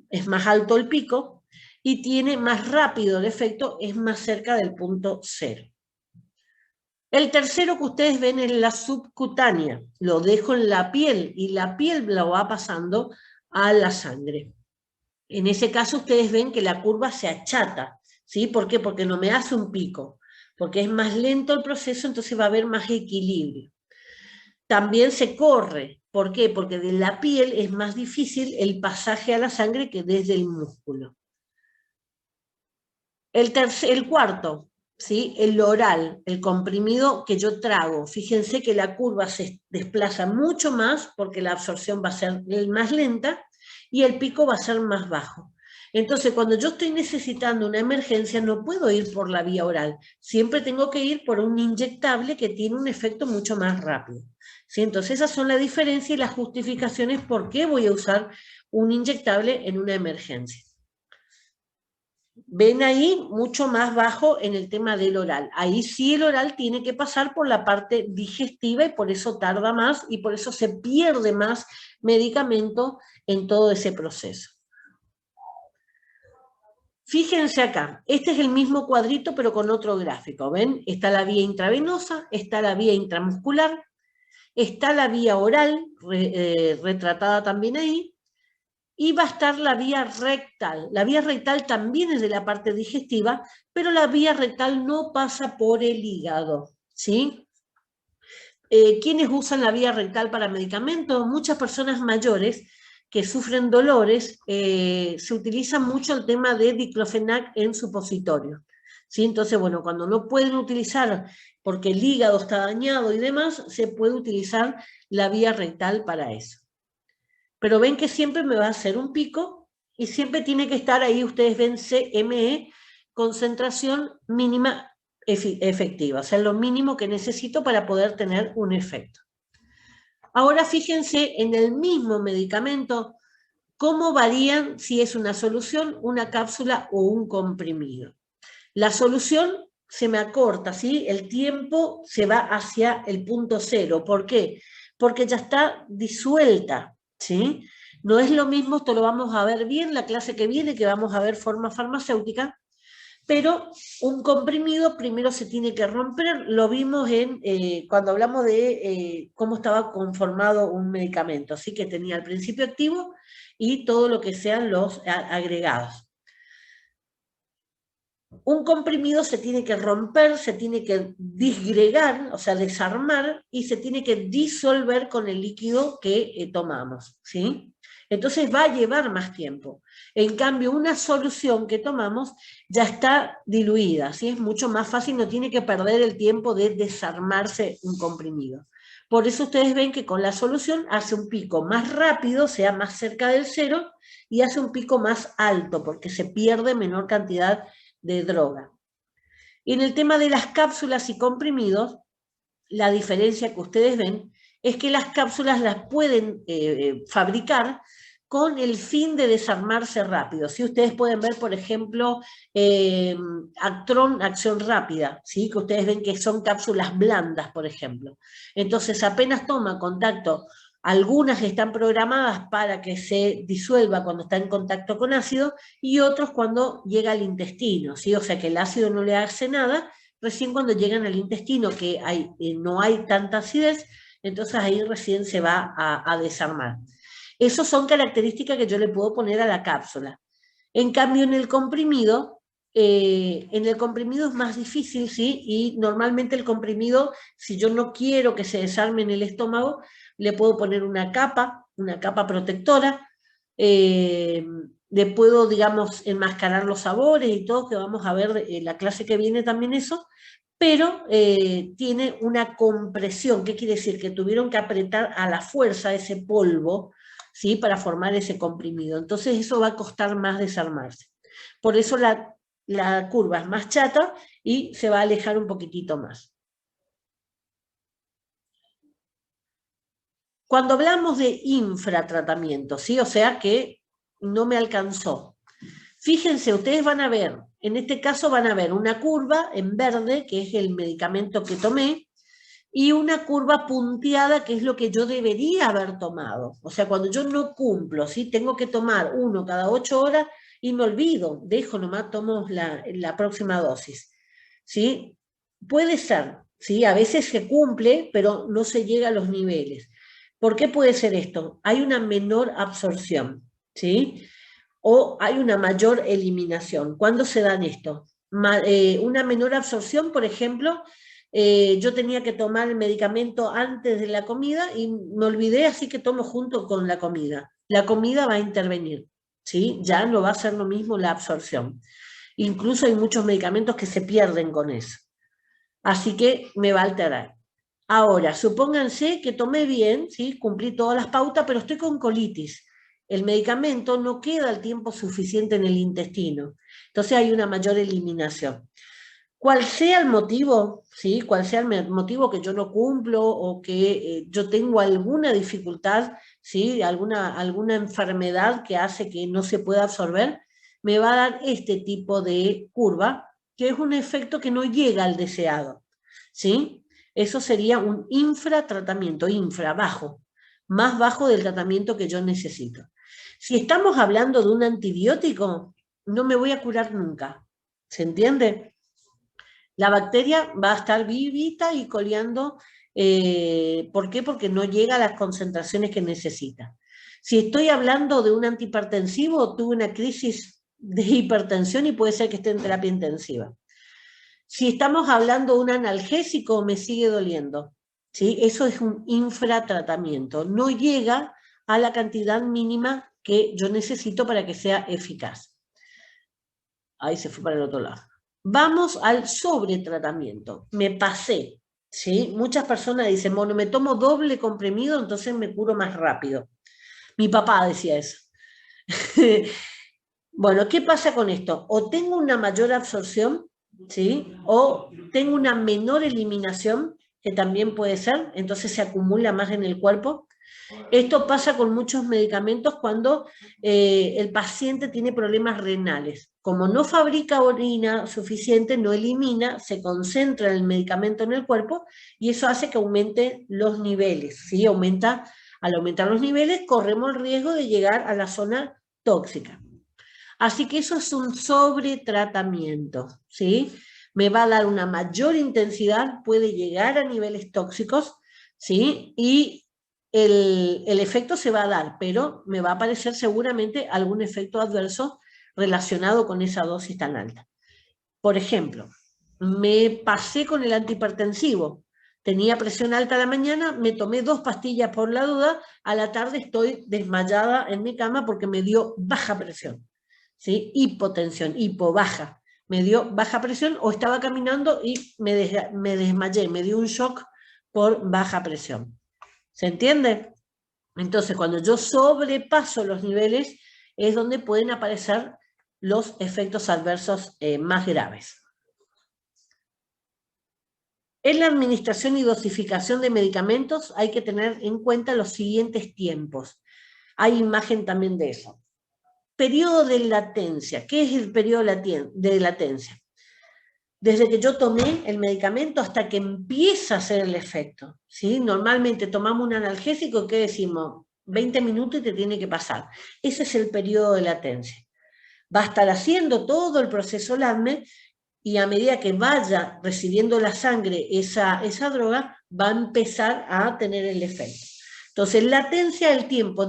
Speaker 1: es más alto el pico, y tiene más rápido el efecto, es más cerca del punto cero. El tercero que ustedes ven es la subcutánea. Lo dejo en la piel y la piel lo va pasando a la sangre. En ese caso ustedes ven que la curva se achata, ¿sí? ¿Por qué? Porque no me hace un pico, porque es más lento el proceso, entonces va a haber más equilibrio. También se corre, ¿por qué? Porque de la piel es más difícil el pasaje a la sangre que desde el músculo. El cuarto, ¿sí? El oral, el comprimido que yo trago. Fíjense que la curva se desplaza mucho más porque la absorción va a ser más lenta y el pico va a ser más bajo. Entonces, cuando yo estoy necesitando una emergencia, no puedo ir por la vía oral. Siempre tengo que ir por un inyectable que tiene un efecto mucho más rápido. ¿Sí? Entonces, esas son las diferencias y las justificaciones por qué voy a usar un inyectable en una emergencia. Ven ahí mucho más bajo en el tema del oral. Ahí sí el oral tiene que pasar por la parte digestiva y por eso tarda más y por eso se pierde más medicamento en todo ese proceso. Fíjense acá, este es el mismo cuadrito pero con otro gráfico, ¿ven? Está la vía intravenosa, está la vía intramuscular, está la vía oral, retratada también ahí, y va a estar la vía rectal. La vía rectal también es de la parte digestiva, pero la vía rectal no pasa por el hígado, ¿sí? ¿Quiénes usan la vía rectal para medicamentos? Muchas personas mayores que sufren dolores, se utiliza mucho el tema de diclofenac en supositorio. ¿Sí? Entonces, bueno, cuando no pueden utilizar, porque el hígado está dañado y demás, se puede utilizar la vía rectal para eso. Pero ven que siempre me va a hacer un pico y siempre tiene que estar ahí, ustedes ven CME, concentración mínima efectiva, o sea, lo mínimo que necesito para poder tener un efecto. Ahora fíjense en el mismo medicamento, cómo varían si es una solución, una cápsula o un comprimido. La solución se me acorta, ¿sí? El tiempo se va hacia el punto cero. ¿Por qué? Porque ya está disuelta, ¿sí? No es lo mismo, esto lo vamos a ver bien la clase que viene, que vamos a ver forma farmacéutica, pero un comprimido primero se tiene que romper, lo vimos cuando hablamos de cómo estaba conformado un medicamento, así que tenía el principio activo y todo lo que sean los agregados. un comprimido se tiene que romper, se tiene que disgregar, o sea, desarmar, y se tiene que disolver con el líquido que tomamos, ¿sí? Entonces va a llevar más tiempo. En cambio, una solución que tomamos ya está diluida, ¿sí? Es mucho más fácil, no tiene que perder el tiempo de desarmarse un comprimido. Por eso ustedes ven que con la solución hace un pico más rápido, sea más cerca del cero, y hace un pico más alto, porque se pierde menor cantidad de droga. Y en el tema de las cápsulas y comprimidos, la diferencia que ustedes ven es que las cápsulas las pueden fabricar con el fin de desarmarse rápido. Si ustedes pueden ver, por ejemplo, Actron Acción Rápida, ¿sí? Que ustedes ven que son cápsulas blandas, por ejemplo. Entonces, apenas toma contacto, algunas están programadas para que se disuelva cuando está en contacto con ácido y otros cuando llega al intestino, ¿sí? O sea que el ácido no le hace nada. Recién cuando llegan al intestino, que no hay tanta acidez, entonces ahí recién se va a desarmar. Esas son características que yo le puedo poner a la cápsula. En cambio, en el comprimido es más difícil, ¿sí? Y normalmente el comprimido, si yo no quiero que se desarme en el estómago, le puedo poner una capa protectora, le puedo, digamos, enmascarar los sabores y todo, que vamos a ver en la clase que viene también eso, pero tiene una compresión. ¿Qué quiere decir? Que tuvieron que apretar a la fuerza ese polvo, ¿sí? Para formar ese comprimido. Entonces eso va a costar más desarmarse. Por eso la curva es más chata y se va a alejar un poquitito más. Cuando hablamos de infratratamiento, ¿sí? O sea que no me alcanzó. Fíjense, ustedes van a ver, en este caso van a ver una curva en verde, que es el medicamento que tomé, y una curva punteada, que es lo que yo debería haber tomado. O sea, cuando yo no cumplo, ¿sí? Tengo que tomar uno cada 8 horas y me olvido, dejo nomás, tomo la próxima dosis. ¿Sí? Puede ser, ¿sí? A veces se cumple, pero no se llega a los niveles. ¿Por qué puede ser esto? Hay una menor absorción, ¿sí? O hay una mayor eliminación. ¿Cuándo se dan esto? Una menor absorción, por ejemplo, yo tenía que tomar el medicamento antes de la comida y me olvidé, así que tomo junto con la comida. La comida va a intervenir, ¿sí? Ya no va a ser lo mismo la absorción. Incluso hay muchos medicamentos que se pierden con eso. Así que me va a alterar. Ahora, supónganse que tomé bien, ¿sí? Cumplí todas las pautas, pero estoy con colitis. El medicamento no queda el tiempo suficiente en el intestino. Entonces hay una mayor eliminación. Cual sea el motivo, ¿sí? Cual sea el motivo que yo no cumplo o que yo tengo alguna dificultad, ¿sí? Alguna enfermedad que hace que no se pueda absorber, me va a dar este tipo de curva, que es un efecto que no llega al deseado, ¿sí? Eso sería un infratratamiento, bajo, más bajo del tratamiento que yo necesito. Si estamos hablando de un antibiótico, no me voy a curar nunca, ¿se entiende? La bacteria va a estar vivita y coleando. ¿Por qué? Porque no llega a las concentraciones que necesita. Si estoy hablando de un antihipertensivo, tuve una crisis de hipertensión y puede ser que esté en terapia intensiva. Si estamos hablando de un analgésico, me sigue doliendo, ¿sí? Eso es un infratratamiento. No llega a la cantidad mínima que yo necesito para que sea eficaz. Ahí se fue para el otro lado. Vamos al sobretratamiento. Me pasé, ¿sí? Muchas personas dicen, bueno, me tomo doble comprimido, entonces me curo más rápido. Mi papá decía eso. Bueno, ¿qué pasa con esto? O tengo una mayor absorción, ¿sí? O tengo una menor eliminación, que también puede ser, entonces se acumula más en el cuerpo. Esto pasa con muchos medicamentos cuando el paciente tiene problemas renales. Como no fabrica orina suficiente, no elimina, se concentra el medicamento en el cuerpo y eso hace que aumente los niveles, ¿sí? Al aumentar los niveles, corremos el riesgo de llegar a la zona tóxica. Así que eso es un sobretratamiento, ¿sí? Me va a dar una mayor intensidad, puede llegar a niveles tóxicos, ¿sí? Y el efecto se va a dar, pero me va a aparecer seguramente algún efecto adverso relacionado con esa dosis tan alta. Por ejemplo, me pasé con el antihipertensivo. Tenía presión alta a la mañana, me tomé 2 pastillas por la duda, a la tarde estoy desmayada en mi cama porque me dio baja presión, ¿sí? Hipotensión, baja. Me dio baja presión o estaba caminando y me desmayé, me dio un shock por baja presión. ¿Se entiende? Entonces, cuando yo sobrepaso los niveles, es donde pueden aparecer los efectos adversos más graves. En la administración y dosificación de medicamentos hay que tener en cuenta los siguientes tiempos. Hay imagen también de eso. Periodo de latencia. ¿Qué es el periodo de latencia? Desde que yo tomé el medicamento hasta que empieza a hacer el efecto, ¿sí? Normalmente tomamos un analgésico, ¿qué decimos? 20 minutos y te tiene que pasar. Ese es el periodo de latencia. Va a estar haciendo todo el proceso LADME y a medida que vaya recibiendo la sangre esa droga, va a empezar a tener el efecto. Entonces, latencia es el tiempo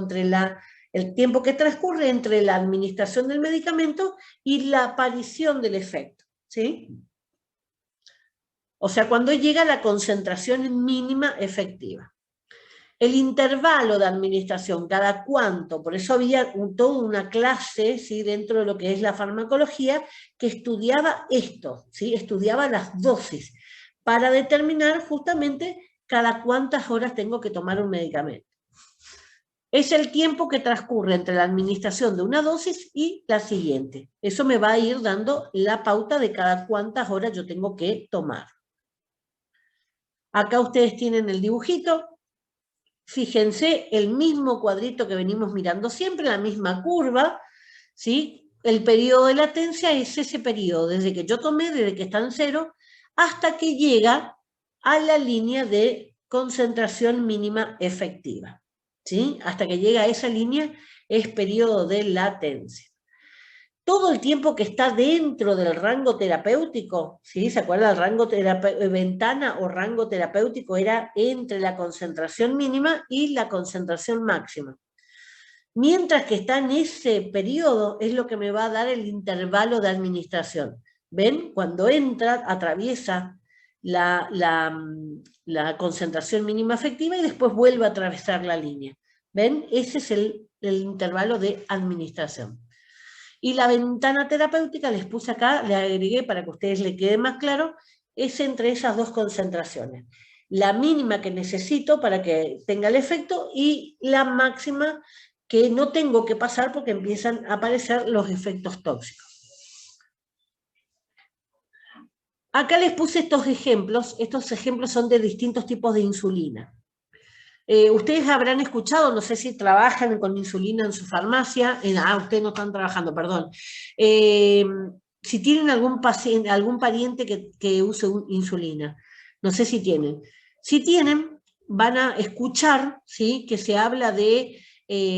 Speaker 1: el tiempo que transcurre entre la administración del medicamento y la aparición del efecto, ¿sí? O sea, cuando llega la concentración mínima efectiva. El intervalo de administración, cada cuánto, por eso había toda una clase, ¿sí?, dentro de lo que es la farmacología, que estudiaba esto, ¿sí?, estudiaba las dosis, para determinar justamente cada cuántas horas tengo que tomar un medicamento. Es el tiempo que transcurre entre la administración de una dosis y la siguiente. Eso me va a ir dando la pauta de cada cuántas horas yo tengo que tomar. Acá ustedes tienen el dibujito. Fíjense, el mismo cuadrito que venimos mirando siempre, la misma curva, ¿sí? El periodo de latencia es ese periodo, desde que yo tomé, desde que está en 0, hasta que llega a la línea de concentración mínima efectiva, ¿sí? Hasta que llega a esa línea es periodo de latencia. Todo el tiempo que está dentro del rango terapéutico, ¿sí? ¿Se acuerda? El rango ventana o rango terapéutico era entre la concentración mínima y la concentración máxima. Mientras que está en ese periodo es lo que me va a dar el intervalo de administración. ¿Ven? Cuando entra, atraviesa la concentración mínima efectiva y después vuelve a atravesar la línea. ¿Ven? Ese es el intervalo de administración. Y la ventana terapéutica, les puse acá, le agregué para que a ustedes les quede más claro, es entre esas 2 concentraciones. La mínima que necesito para que tenga el efecto y la máxima que no tengo que pasar porque empiezan a aparecer los efectos tóxicos. Acá les puse estos ejemplos son de distintos tipos de insulina. Ustedes habrán escuchado, no sé si trabajan con insulina en su farmacia, ustedes no están trabajando, perdón. Si tienen algún pariente que use insulina, no sé si tienen. Si tienen, van a escuchar, ¿sí?, que se habla de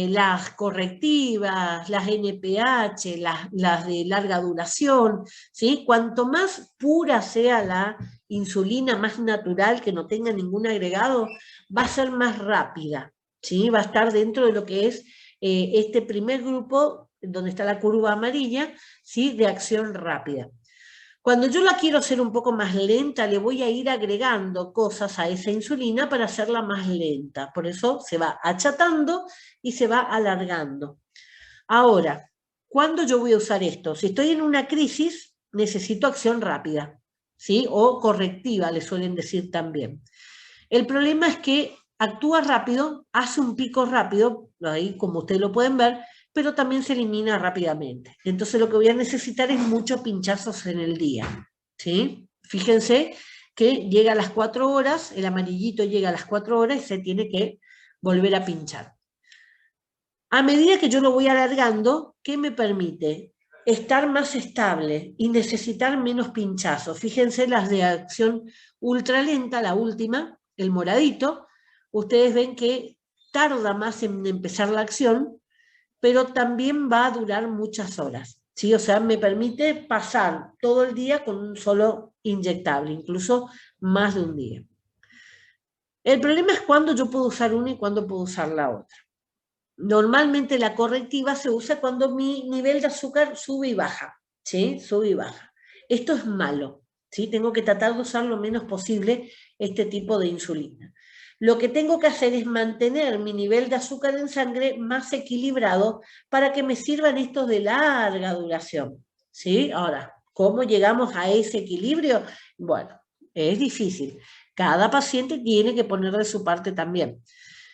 Speaker 1: las correctivas, las NPH, las de larga duración, ¿sí? Cuanto más pura sea la insulina, más natural, que no tenga ningún agregado, va a ser más rápida, ¿sí? Va a estar dentro de lo que es este primer grupo, donde está la curva amarilla, ¿sí?, de acción rápida. Cuando yo la quiero hacer un poco más lenta, le voy a ir agregando cosas a esa insulina para hacerla más lenta. Por eso se va achatando y se va alargando. Ahora, ¿cuándo yo voy a usar esto? Si estoy en una crisis, necesito acción rápida, ¿sí?, o correctiva, le suelen decir también. El problema es que actúa rápido, hace un pico rápido, ahí como ustedes lo pueden ver, pero también se elimina rápidamente. Entonces lo que voy a necesitar es muchos pinchazos en el día, ¿sí? Fíjense que llega a las 4 horas, el amarillito llega a las 4 horas y se tiene que volver a pinchar. A medida que yo lo voy alargando, ¿qué me permite? Estar más estable y necesitar menos pinchazos. Fíjense las de acción ultralenta, la última, el moradito, ustedes ven que tarda más en empezar la acción, pero también va a durar muchas horas, ¿sí? O sea, me permite pasar todo el día con un solo inyectable, incluso más de un día. El problema es cuándo yo puedo usar una y cuándo puedo usar la otra. Normalmente la correctiva se usa cuando mi nivel de azúcar sube y baja, ¿sí? Sube y baja. esto es malo, ¿sí? Tengo que tratar de usar lo menos posible este tipo de insulina. Lo que tengo que hacer es mantener mi nivel de azúcar en sangre más equilibrado para que me sirvan estos de larga duración, ¿sí? Ahora, ¿cómo llegamos a ese equilibrio? Bueno, es difícil. Cada paciente tiene que poner de su parte también.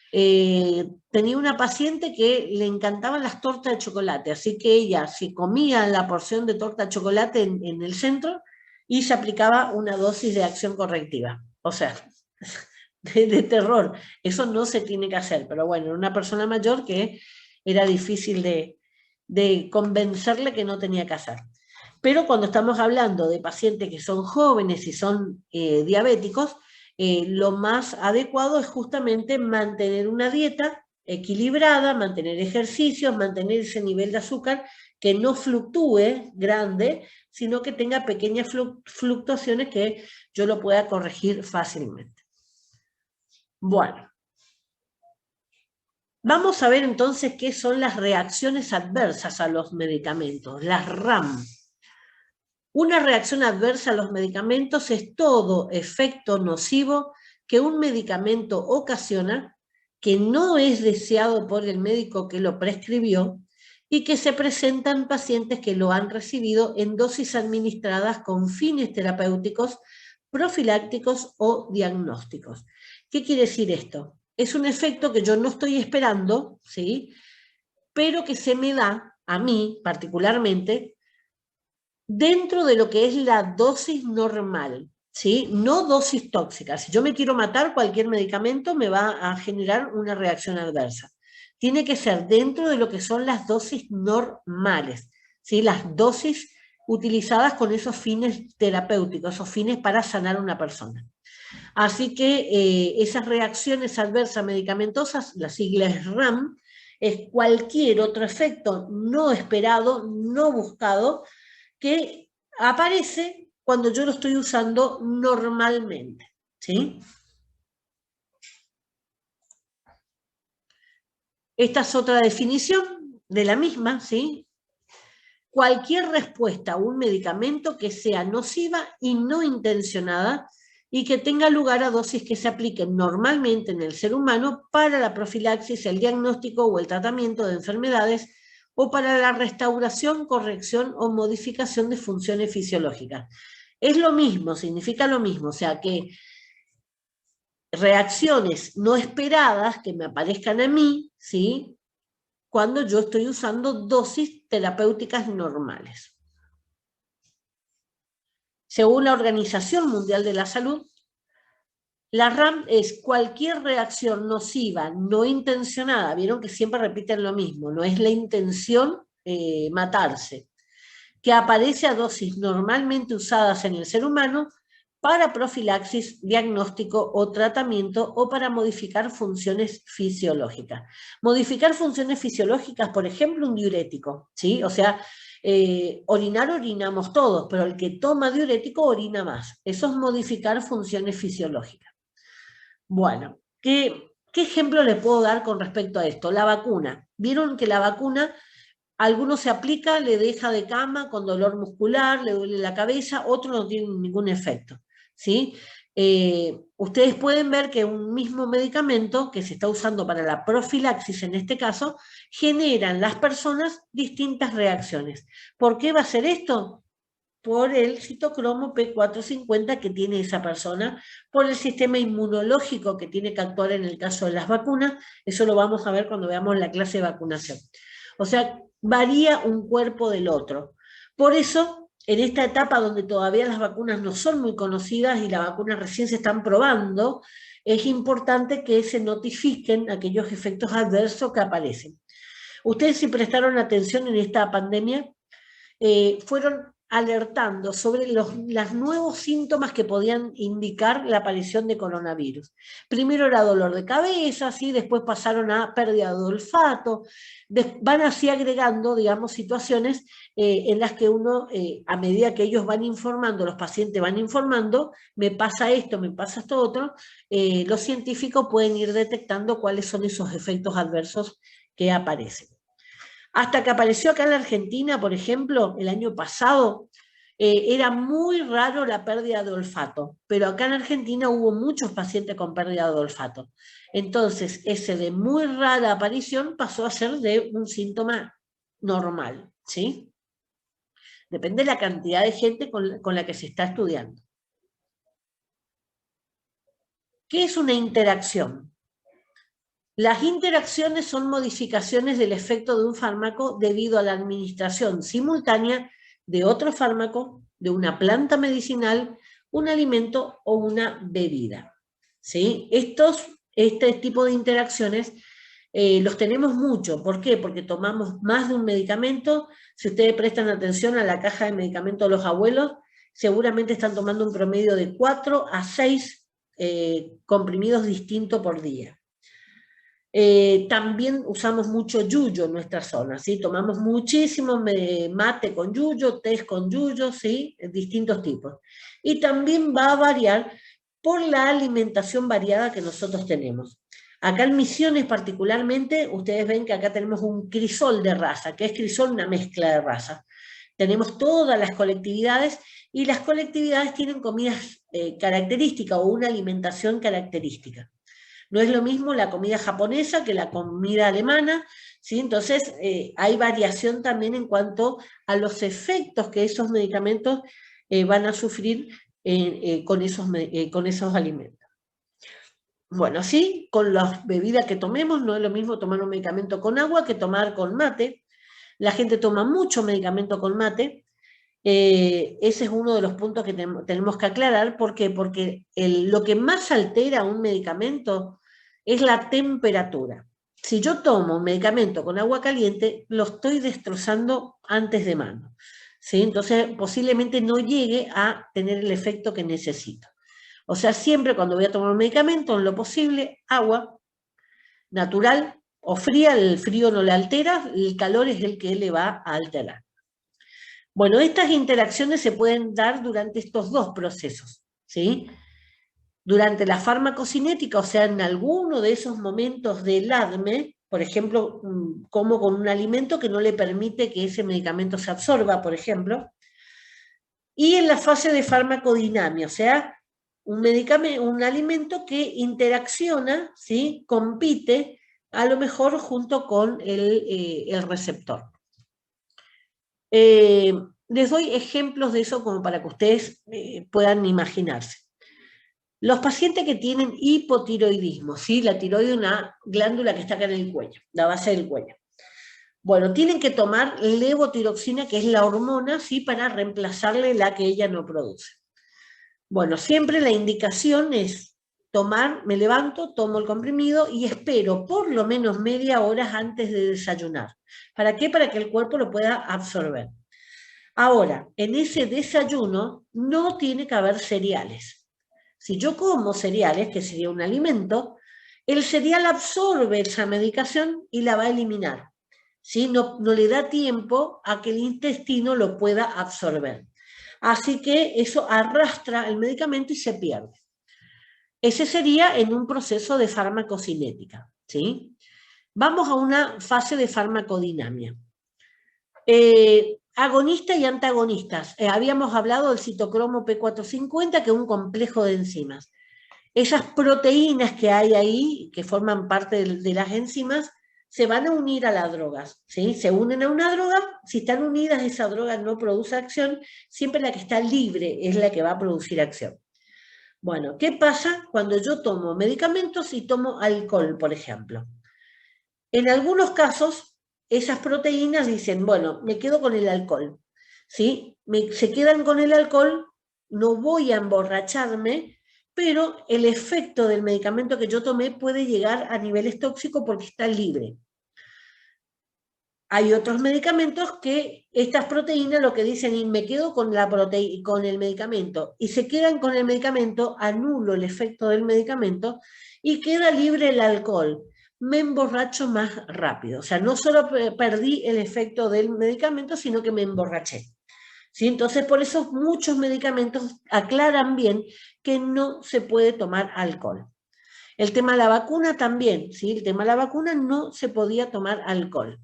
Speaker 1: Tenía una paciente que le encantaban las tortas de chocolate, así que ella se comía la porción de torta de chocolate en el centro y se aplicaba una dosis de acción correctiva. O sea, de terror. Eso no se tiene que hacer, pero bueno, una persona mayor que era difícil de convencerle que no tenía que hacer. Pero cuando estamos hablando de pacientes que son jóvenes y son diabéticos, lo más adecuado es justamente mantener una dieta equilibrada, mantener ejercicios, mantener ese nivel de azúcar que no fluctúe grande, sino que tenga pequeñas fluctuaciones que yo lo pueda corregir fácilmente. Bueno, vamos a ver entonces qué son las reacciones adversas a los medicamentos, las RAM. Una reacción adversa a los medicamentos es todo efecto nocivo que un medicamento ocasiona, que no es deseado por el médico que lo prescribió y que se presenta en pacientes que lo han recibido en dosis administradas con fines terapéuticos, profilácticos o diagnósticos. ¿Qué quiere decir esto? Es un efecto que yo no estoy esperando, ¿sí? Pero que se me da, a mí particularmente, dentro de lo que es la dosis normal, ¿sí? No dosis tóxica. Si yo me quiero matar, cualquier medicamento me va a generar una reacción adversa. Tiene que ser dentro de lo que son las dosis normales, ¿sí? Las dosis utilizadas con esos fines terapéuticos, esos fines para sanar a una persona. Así que esas reacciones adversas medicamentosas, la sigla es RAM, es cualquier otro efecto no esperado, no buscado, que aparece cuando yo lo estoy usando normalmente, ¿sí? Esta es otra definición de la misma, ¿sí? Cualquier respuesta a un medicamento que sea nociva y no intencionada y que tenga lugar a dosis que se apliquen normalmente en el ser humano para la profilaxis, el diagnóstico o el tratamiento de enfermedades o para la restauración, corrección o modificación de funciones fisiológicas. Es lo mismo, significa lo mismo, o sea que reacciones no esperadas que me aparezcan a mí, ¿sí? Cuando yo estoy usando dosis terapéuticas normales. Según la Organización Mundial de la Salud, la RAM es cualquier reacción nociva, no intencionada, vieron que siempre repiten lo mismo, no es la intención matarse, que aparece a dosis normalmente usadas en el ser humano para profilaxis, diagnóstico o tratamiento o para modificar funciones fisiológicas. Modificar funciones fisiológicas, por ejemplo, un diurético, ¿sí? O sea, orinar orinamos todos, pero el que toma diurético orina más. Eso es modificar funciones fisiológicas. Bueno, ¿qué ejemplo le puedo dar con respecto a esto? La vacuna. Vieron que la vacuna, algunos se aplica, le deja de cama con dolor muscular, le duele la cabeza, otros no tienen ningún efecto, ¿sí? Ustedes pueden ver que un mismo medicamento que se está usando para la profilaxis, en este caso, generan las personas distintas reacciones. ¿Por qué va a ser esto? Por el citocromo P450 que tiene esa persona, por el sistema inmunológico que tiene que actuar en el caso de las vacunas, eso lo vamos a ver cuando veamos la clase de vacunación. O sea, varía un cuerpo del otro. Por eso, en esta etapa donde todavía las vacunas no son muy conocidas y las vacunas recién se están probando, es importante que se notifiquen aquellos efectos adversos que aparecen. Ustedes, si prestaron atención en esta pandemia, fueron alertando sobre los nuevos síntomas que podían indicar la aparición de coronavirus. Primero era dolor de cabeza, ¿sí? Después pasaron a pérdida de olfato, van así agregando, digamos, situaciones en las que uno, a medida que ellos van informando, los pacientes van informando, me pasa esto, me pasa esto otro, los científicos pueden ir detectando cuáles son esos efectos adversos que aparecen. Hasta que apareció acá en la Argentina, por ejemplo, el año pasado, era muy raro la pérdida de olfato, pero acá en Argentina hubo muchos pacientes con pérdida de olfato. Entonces, ese de muy rara aparición pasó a ser de un síntoma normal, ¿sí? Depende de la cantidad de gente con la que se está estudiando. ¿Qué es una interacción? Las interacciones son modificaciones del efecto de un fármaco debido a la administración simultánea de otro fármaco, de una planta medicinal, un alimento o una bebida. ¿Sí? Este tipo de interacciones los tenemos mucho. ¿Por qué? Porque tomamos más de un medicamento. Si ustedes prestan atención a la caja de medicamentos de los abuelos, seguramente están tomando un promedio de 4 a 6 comprimidos distintos por día. También usamos mucho yuyo en nuestra zona, ¿sí? Tomamos muchísimo mate con yuyo, té con yuyo, ¿sí? Distintos tipos. Y también va a variar por la alimentación variada que nosotros tenemos. Acá en Misiones particularmente, ustedes ven que acá tenemos un crisol de raza, que es crisol una mezcla de razas. Tenemos todas las colectividades y las colectividades tienen comidas características o una alimentación característica. No es lo mismo la comida japonesa que la comida alemana, ¿sí? Entonces hay variación también en cuanto a los efectos que esos medicamentos van a sufrir con esos alimentos. Bueno, sí, con las bebidas que tomemos, no es lo mismo tomar un medicamento con agua que tomar con mate. La gente toma mucho medicamento con mate. Ese es uno de los puntos que tenemos que aclarar. ¿Por qué? Porque lo que más altera un medicamento es la temperatura. Si yo tomo un medicamento con agua caliente, lo estoy destrozando antes de mano, ¿sí? Entonces, posiblemente no llegue a tener el efecto que necesito. O sea, siempre cuando voy a tomar un medicamento, en lo posible, agua natural o fría, el frío no le altera, el calor es el que le va a alterar. Bueno, estas interacciones se pueden dar durante estos dos procesos, ¿sí? Durante la farmacocinética, o sea, en alguno de esos momentos del ADME, por ejemplo, como con un alimento que no le permite que ese medicamento se absorba, por ejemplo, y en la fase de farmacodinamia, o sea, un alimento que interacciona, ¿sí? Compite a lo mejor junto con el receptor. Les doy ejemplos de eso como para que ustedes puedan imaginarse. Los pacientes que tienen hipotiroidismo, ¿sí? La tiroides es una glándula que está acá en el cuello, la base del cuello. Bueno, tienen que tomar levotiroxina, que es la hormona, ¿sí? Para reemplazarle la que ella no produce. Bueno, siempre la indicación es tomar, me levanto, tomo el comprimido y espero por lo menos media hora antes de desayunar. ¿Para qué? Para que el cuerpo lo pueda absorber. Ahora, en ese desayuno no tiene que haber cereales. Si yo como cereales, que sería un alimento, el cereal absorbe esa medicación y la va a eliminar. ¿Sí? No le da tiempo a que el intestino lo pueda absorber. Así que eso arrastra el medicamento y se pierde. Ese sería en un proceso de farmacocinética, ¿sí? Vamos a una fase de farmacodinamia. Agonistas y antagonistas. Habíamos hablado del citocromo P450, que es un complejo de enzimas. Esas proteínas que hay ahí, que forman parte de las enzimas, se van a unir a las drogas, ¿sí? Se unen a una droga, si están unidas esa droga no produce acción, siempre la que está libre es la que va a producir acción. Bueno, ¿qué pasa cuando yo tomo medicamentos y tomo alcohol, por ejemplo? En algunos casos, esas proteínas dicen, bueno, me quedo con el alcohol, ¿sí? Se quedan con el alcohol, no voy a emborracharme, pero el efecto del medicamento que yo tomé puede llegar a niveles tóxicos porque está libre. Hay otros medicamentos que estas proteínas lo que dicen, y me quedo con el medicamento, y se quedan con el medicamento, anulo el efecto del medicamento y queda libre el alcohol. Me emborracho más rápido. O sea, no solo perdí el efecto del medicamento, sino que me emborraché. ¿Sí? Entonces, por eso muchos medicamentos aclaran bien que no se puede tomar alcohol. El tema de la vacuna también, ¿sí? El tema de la vacuna no se podía tomar alcohol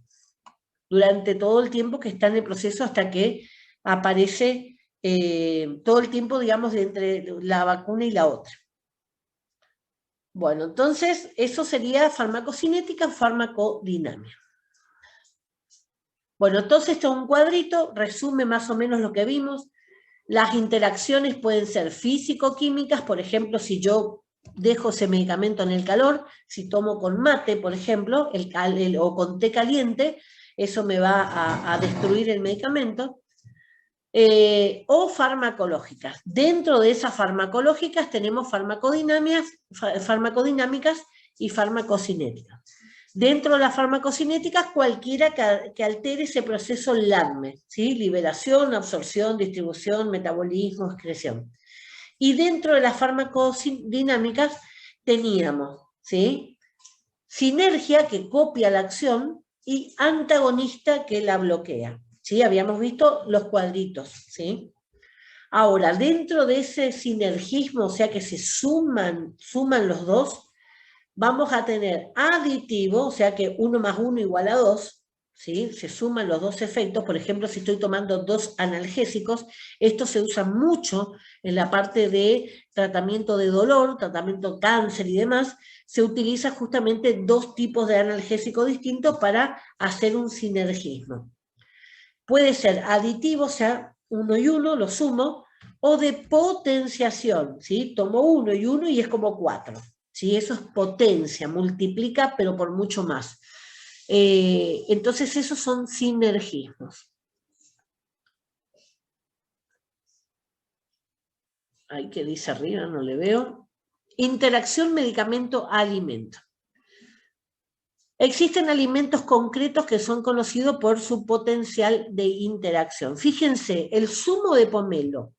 Speaker 1: durante todo el tiempo que está en el proceso hasta que aparece todo el tiempo, digamos, entre la vacuna y la otra. Bueno, entonces, eso sería farmacocinética, farmacodinámica. Bueno, entonces esto es un cuadrito, resume más o menos lo que vimos. Las interacciones pueden ser físico-químicas, por ejemplo, si yo dejo ese medicamento en el calor, si tomo con mate, por ejemplo, o con té caliente, eso me va a destruir el medicamento. O farmacológicas. Dentro de esas farmacológicas tenemos farmacodinámicas y farmacocinéticas. Dentro de las farmacocinéticas, cualquiera que altere ese proceso LADME, ¿sí? Liberación, absorción, distribución, metabolismo, excreción. Y dentro de las farmacodinámicas teníamos, ¿sí? Sinergia, que copia la acción, y antagonista, que la bloquea. ¿Sí? Habíamos visto los cuadritos, ¿sí? Ahora, dentro de ese sinergismo, o sea que se suman los dos, vamos a tener aditivo, o sea que 1 más 1 igual a 2, ¿sí? Se suman los dos efectos. Por ejemplo, si estoy tomando 2 analgésicos, esto se usa mucho en la parte de tratamiento de dolor, tratamiento de cáncer y demás. Se utiliza justamente 2 tipos de analgésicos distintos para hacer un sinergismo. Puede ser aditivo, o sea, 1 y 1, lo sumo, o de potenciación, ¿sí? Tomo 1 y 1 y es como 4, ¿sí? Eso es potencia, multiplica, pero por mucho más. Entonces, esos son sinergismos. Ay, ¿qué dice arriba? No le veo. Interacción medicamento-alimento. Existen alimentos concretos que son conocidos por su potencial de interacción. Fíjense, el zumo de pomelo,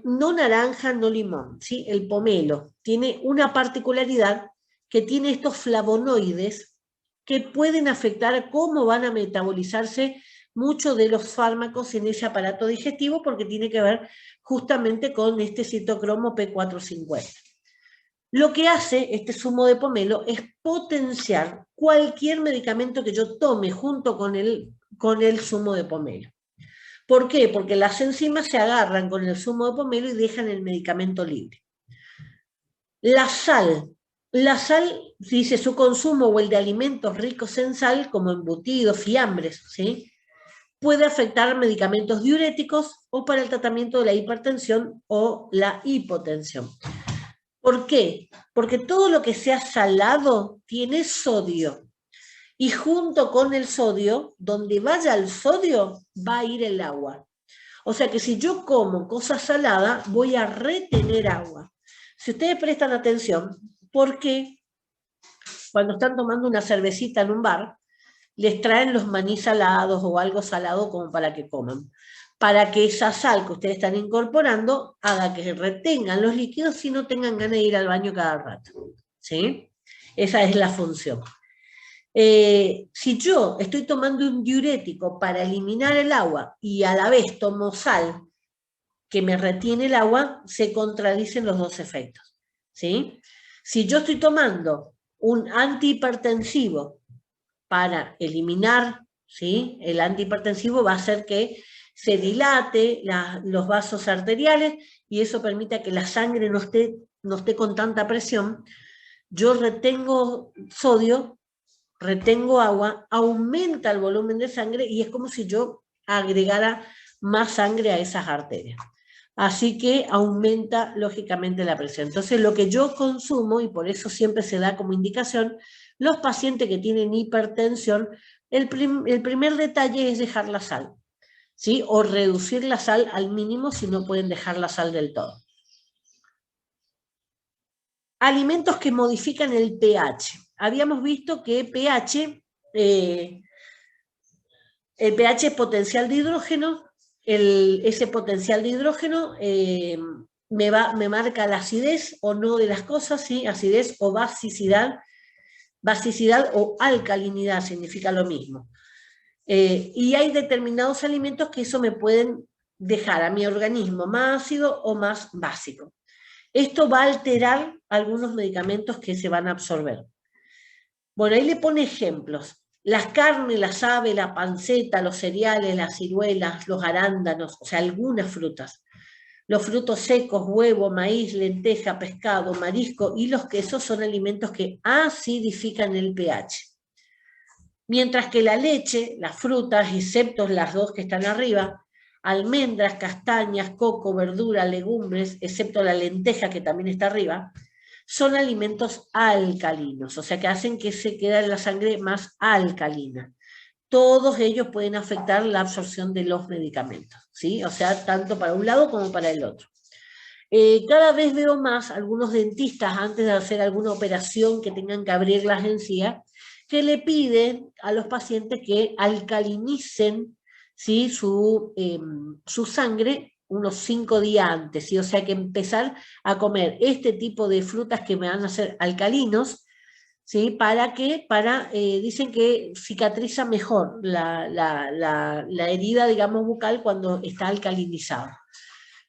Speaker 1: no naranja, no limón, ¿sí? El pomelo tiene una particularidad, que tiene estos flavonoides que pueden afectar cómo van a metabolizarse muchos de los fármacos en ese aparato digestivo, porque tiene que ver justamente con este citocromo P450. Lo que hace este zumo de pomelo es potenciar cualquier medicamento que yo tome junto con el zumo de pomelo. ¿Por qué? Porque las enzimas se agarran con el zumo de pomelo y dejan el medicamento libre. La sal, dice, su consumo o el de alimentos ricos en sal, como embutidos, fiambres, ¿sí? Puede afectar medicamentos diuréticos o para el tratamiento de la hipertensión o la hipotensión. ¿Por qué? Porque todo lo que sea salado tiene sodio. Y junto con el sodio, donde vaya el sodio, va a ir el agua. O sea que si yo como cosas saladas, voy a retener agua. Si ustedes prestan atención, ¿por qué cuando están tomando una cervecita en un bar, les traen los maní salados o algo salado como para que coman? Para que esa sal que ustedes están incorporando haga que retengan los líquidos y no tengan ganas de ir al baño cada rato. ¿Sí? Esa es la función. Si yo estoy tomando un diurético para eliminar el agua y a la vez tomo sal que me retiene el agua, se contradicen los dos efectos, ¿sí? Si yo estoy tomando un antihipertensivo para eliminar, ¿sí? El antihipertensivo va a hacer que se dilate los vasos arteriales y eso permite que la sangre no esté con tanta presión. Yo retengo sodio, retengo agua, aumenta el volumen de sangre y es como si yo agregara más sangre a esas arterias. Así que aumenta lógicamente la presión. Entonces lo que yo consumo, y por eso siempre se da como indicación, los pacientes que tienen hipertensión, el primer detalle es dejar la sal, ¿sí? O reducir la sal al mínimo si no pueden dejar la sal del todo. Alimentos que modifican el pH. Habíamos visto que pH, el pH es potencial de hidrógeno, ese potencial de hidrógeno me marca la acidez o no de las cosas, ¿sí? Acidez o basicidad. Basicidad o alcalinidad significa lo mismo. Y hay determinados alimentos que eso me pueden dejar a mi organismo más ácido o más básico. Esto va a alterar algunos medicamentos que se van a absorber. Bueno, ahí le pone ejemplos. Las carnes, las aves, la panceta, los cereales, las ciruelas, los arándanos, o sea, algunas frutas. Los frutos secos, huevo, maíz, lenteja, pescado, marisco y los quesos son alimentos que acidifican el pH. Mientras que la leche, las frutas, excepto las dos que están arriba, almendras, castañas, coco, verdura, legumbres, excepto la lenteja que también está arriba, son alimentos alcalinos, o sea que hacen que se quede la sangre más alcalina. Todos ellos pueden afectar la absorción de los medicamentos, ¿sí? O sea, tanto para un lado como para el otro. Cada vez veo más algunos dentistas, antes de hacer alguna operación que tengan que abrir las encías, que le piden a los pacientes que alcalinicen, ¿sí? su sangre unos 5 días antes, ¿sí? O sea que empezar a comer este tipo de frutas que me van a hacer alcalinos, ¿sí? Dicen que cicatriza mejor la herida, digamos, bucal cuando está alcalinizada.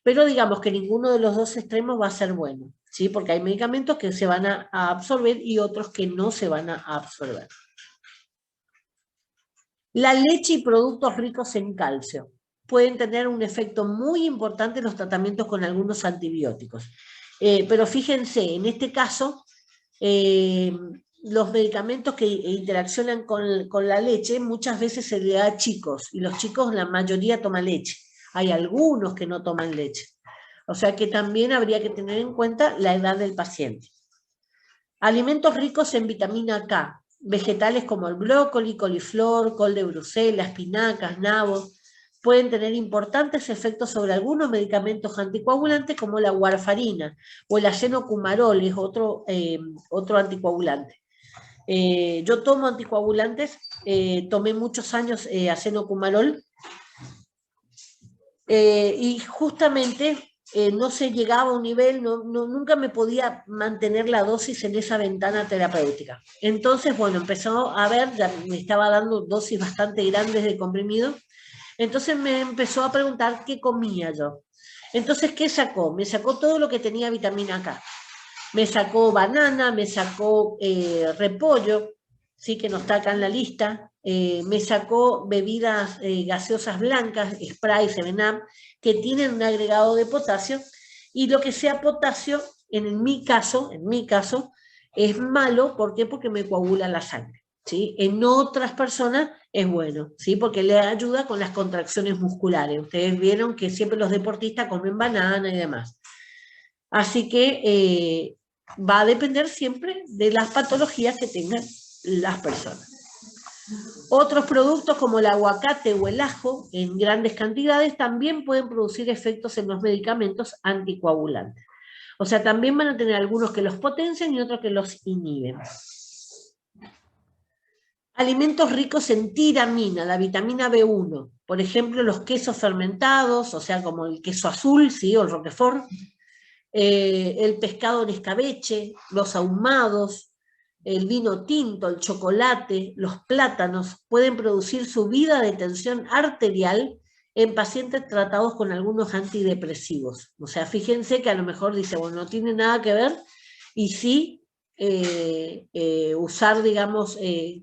Speaker 1: Pero digamos que ninguno de los dos extremos va a ser bueno, ¿sí? Porque hay medicamentos que se van a absorber y otros que no se van a absorber. La leche y productos ricos en calcio pueden tener un efecto muy importante en los tratamientos con algunos antibióticos. Pero fíjense, en este caso, los medicamentos que interaccionan con la leche muchas veces se le da a chicos, y los chicos la mayoría toman leche. Hay algunos que no toman leche. O sea que también habría que tener en cuenta la edad del paciente. Alimentos ricos en vitamina K, vegetales como el brócoli, coliflor, col de Bruselas, espinacas, nabos, pueden tener importantes efectos sobre algunos medicamentos anticoagulantes como la warfarina o el azenocumarol, es otro anticoagulante. Yo tomo anticoagulantes, tomé muchos años azenocumarol, y justamente no se llegaba a un nivel, nunca me podía mantener la dosis en esa ventana terapéutica. Entonces, bueno, empezó a ver, ya me estaba dando dosis bastante grandes de comprimido, entonces me empezó a preguntar qué comía yo. Entonces, ¿qué sacó? Me sacó todo lo que tenía vitamina K. Me sacó banana, me sacó repollo, sí, que no está acá en la lista, me sacó bebidas gaseosas blancas, Sprite, 7-Up, que tienen un agregado de potasio, y lo que sea potasio, en mi caso, es malo. ¿Por qué? Porque me coagula la sangre, ¿sí? En otras personas es bueno, ¿sí? Porque le ayuda con las contracciones musculares. Ustedes vieron que siempre los deportistas comen banana y demás. Así que va a depender siempre de las patologías que tengan las personas. Otros productos como el aguacate o el ajo en grandes cantidades también pueden producir efectos en los medicamentos anticoagulantes. O sea, también van a tener algunos que los potencian y otros que los inhiben. Alimentos ricos en tiramina, la vitamina B1. Por ejemplo, los quesos fermentados, o sea, como el queso azul, ¿sí? O el Roquefort. El pescado en escabeche, los ahumados, el vino tinto, el chocolate, los plátanos pueden producir subida de tensión arterial en pacientes tratados con algunos antidepresivos. O sea, fíjense que a lo mejor dice, bueno, no tiene nada que ver, y sí usar, digamos,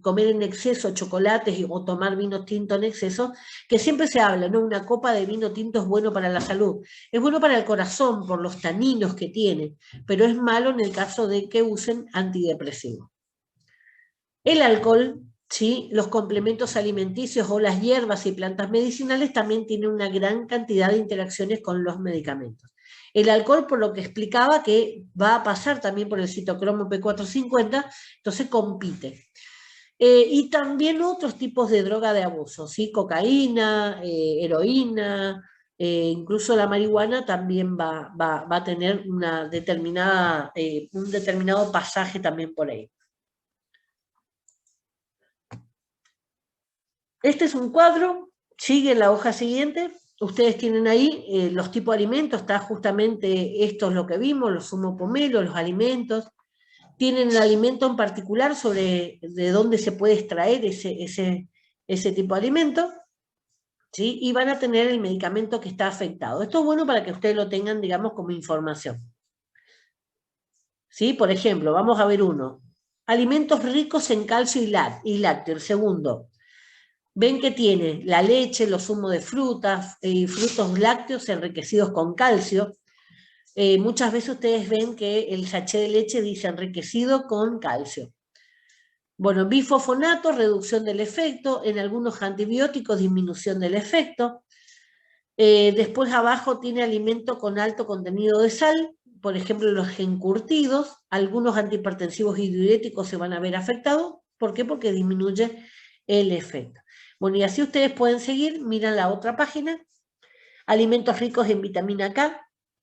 Speaker 1: comer en exceso chocolates o tomar vino tinto en exceso, que siempre se habla, ¿no? Una copa de vino tinto es bueno para la salud, es bueno para el corazón por los taninos que tiene, pero es malo en el caso de que usen antidepresivos. El alcohol, ¿sí? Los complementos alimenticios o las hierbas y plantas medicinales también tienen una gran cantidad de interacciones con los medicamentos. El alcohol, por lo que explicaba, que va a pasar también por el citocromo P450, entonces compite. Y también otros tipos de droga de abuso, ¿sí? Cocaína, heroína, incluso la marihuana también va a tener una determinada, un determinado pasaje también por ahí. Este es un cuadro, sigue en la hoja siguiente. Ustedes tienen ahí los tipos de alimentos, está justamente esto es lo que vimos, los zumopomelo, los alimentos. Tienen el alimento en particular sobre de dónde se puede extraer ese tipo de alimento, ¿sí? Y van a tener el medicamento que está afectado. Esto es bueno para que ustedes lo tengan, digamos, como información. ¿Sí? Por ejemplo, vamos a ver uno. alimentos ricos en calcio y lácteo. El segundo, ven que tiene la leche, los zumos de frutas y frutos lácteos enriquecidos con calcio. Muchas veces ustedes ven que el sachet de leche dice enriquecido con calcio. Bueno, bifosfonato, reducción del efecto, en algunos antibióticos disminución del efecto. Después abajo tiene alimento con alto contenido de sal, por ejemplo los encurtidos, algunos antihipertensivos y diuréticos se van a ver afectados. ¿Por qué? Porque disminuye el efecto. Bueno, y así ustedes pueden seguir, miran la otra página, alimentos ricos en vitamina K.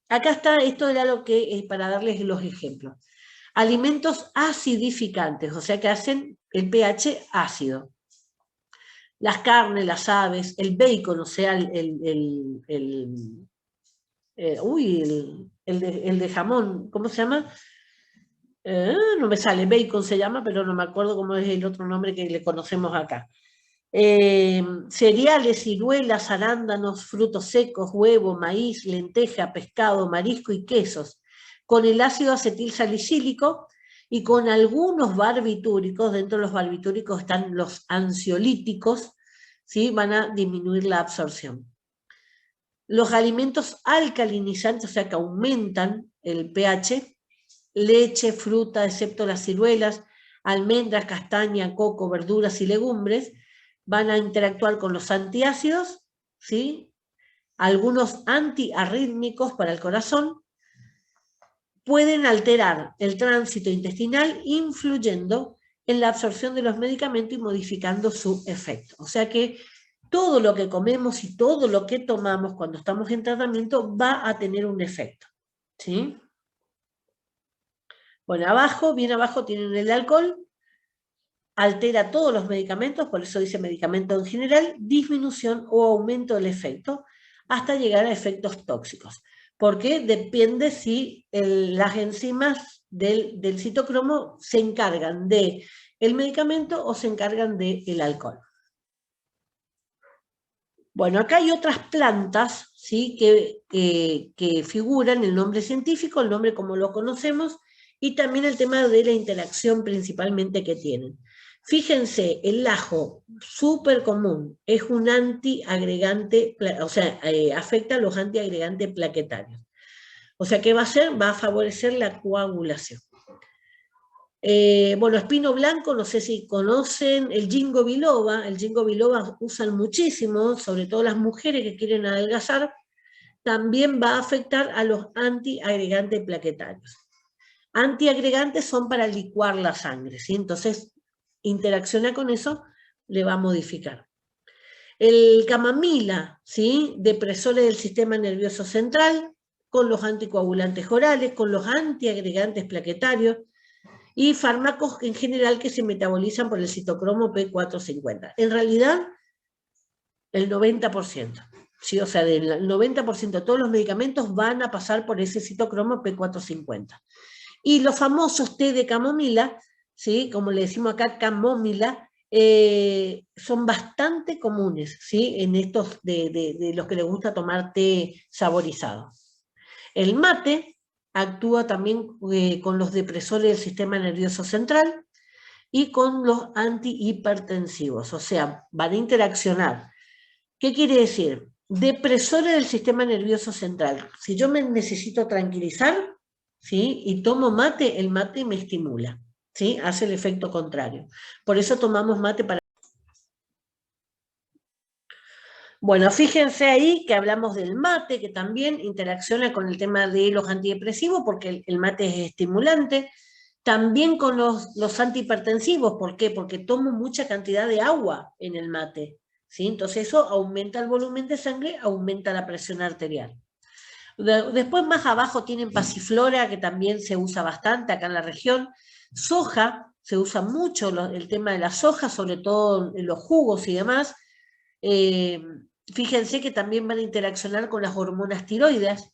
Speaker 1: Acá está, esto era lo que es para darles los ejemplos. Alimentos acidificantes, o sea que hacen el pH ácido. Las carnes, las aves, el bacon, o sea, el de jamón, ¿cómo se llama? No me sale, bacon se llama, pero no me acuerdo cómo es el otro nombre que le conocemos acá. Cereales, ciruelas, arándanos, frutos secos, huevo, maíz, lenteja, pescado, marisco y quesos, con el ácido acetil salicílico y con algunos barbitúricos. Dentro de los barbitúricos están los ansiolíticos, ¿sí? Van a disminuir la absorción. Los alimentos alcalinizantes, o sea que aumentan el pH, leche, fruta, excepto las ciruelas, almendras, castaña, coco, verduras y legumbres, van a interactuar con los antiácidos, ¿sí? Algunos antiarrítmicos para el corazón, pueden alterar el tránsito intestinal, influyendo en la absorción de los medicamentos y modificando su efecto. O sea que todo lo que comemos y todo lo que tomamos cuando estamos en tratamiento va a tener un efecto, ¿sí? Bueno, bien abajo tienen el alcohol, altera todos los medicamentos, por eso dice medicamento en general, disminución o aumento del efecto, hasta llegar a efectos tóxicos. Porque depende si las enzimas del citocromo se encargan del medicamento o se encargan del alcohol. Bueno, acá hay otras plantas, ¿sí? que figuran el nombre científico, el nombre como lo conocemos, y también el tema de la interacción principalmente que tienen. Fíjense, el ajo, súper común, es un antiagregante, o sea, afecta a los antiagregantes plaquetarios. O sea, ¿qué va a hacer? Va a favorecer la coagulación. Bueno, espino blanco, no sé si conocen, el ginkgo biloba usan muchísimo, sobre todo las mujeres que quieren adelgazar, también va a afectar a los antiagregantes plaquetarios. Antiagregantes son para licuar la sangre, ¿sí? Entonces, interacciona con eso, le va a modificar. El camamila, ¿sí? Depresores del sistema nervioso central, con los anticoagulantes orales, con los antiagregantes plaquetarios, y fármacos en general que se metabolizan por el citocromo P450. En realidad, el 90%. ¿Sí? O sea, del 90% de todos los medicamentos van a pasar por ese citocromo P450. Y los famosos té de camomila, ¿sí? Como le decimos acá, camomila, son bastante comunes, ¿sí? En estos de los que les gusta tomar té saborizado. El mate actúa también con los depresores del sistema nervioso central y con los antihipertensivos, o sea, van a interaccionar. ¿Qué quiere decir? Depresores del sistema nervioso central. Si yo me necesito tranquilizar, ¿sí? Y tomo mate, el mate me estimula, ¿sí? Hace el efecto contrario. Por eso tomamos mate para... Bueno, fíjense ahí que hablamos del mate, que también interacciona con el tema de los antidepresivos, porque el mate es estimulante. También con los antihipertensivos, ¿por qué? Porque tomo mucha cantidad de agua en el mate, ¿sí? Entonces eso aumenta el volumen de sangre, aumenta la presión arterial. Después más abajo tienen pasiflora, que también se usa bastante acá en la región. Soja, se usa mucho el tema de la soja, sobre todo en los jugos y demás. Fíjense que también van a interaccionar con las hormonas tiroides.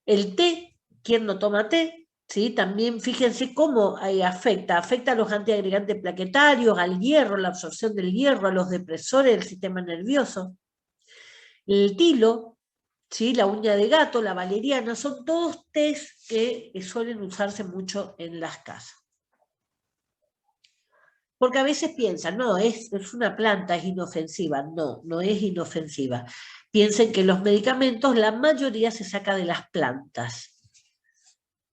Speaker 1: El té, ¿quién no toma té? ¿Sí? También fíjense cómo afecta a los antiagregantes plaquetarios, al hierro, la absorción del hierro, a los depresores del sistema nervioso. El tilo, ¿sí? La uña de gato, la valeriana, son todos tés que suelen usarse mucho en las casas. Porque a veces piensan, no, es una planta, es inofensiva. No, no es inofensiva. Piensen que los medicamentos, la mayoría se saca de las plantas.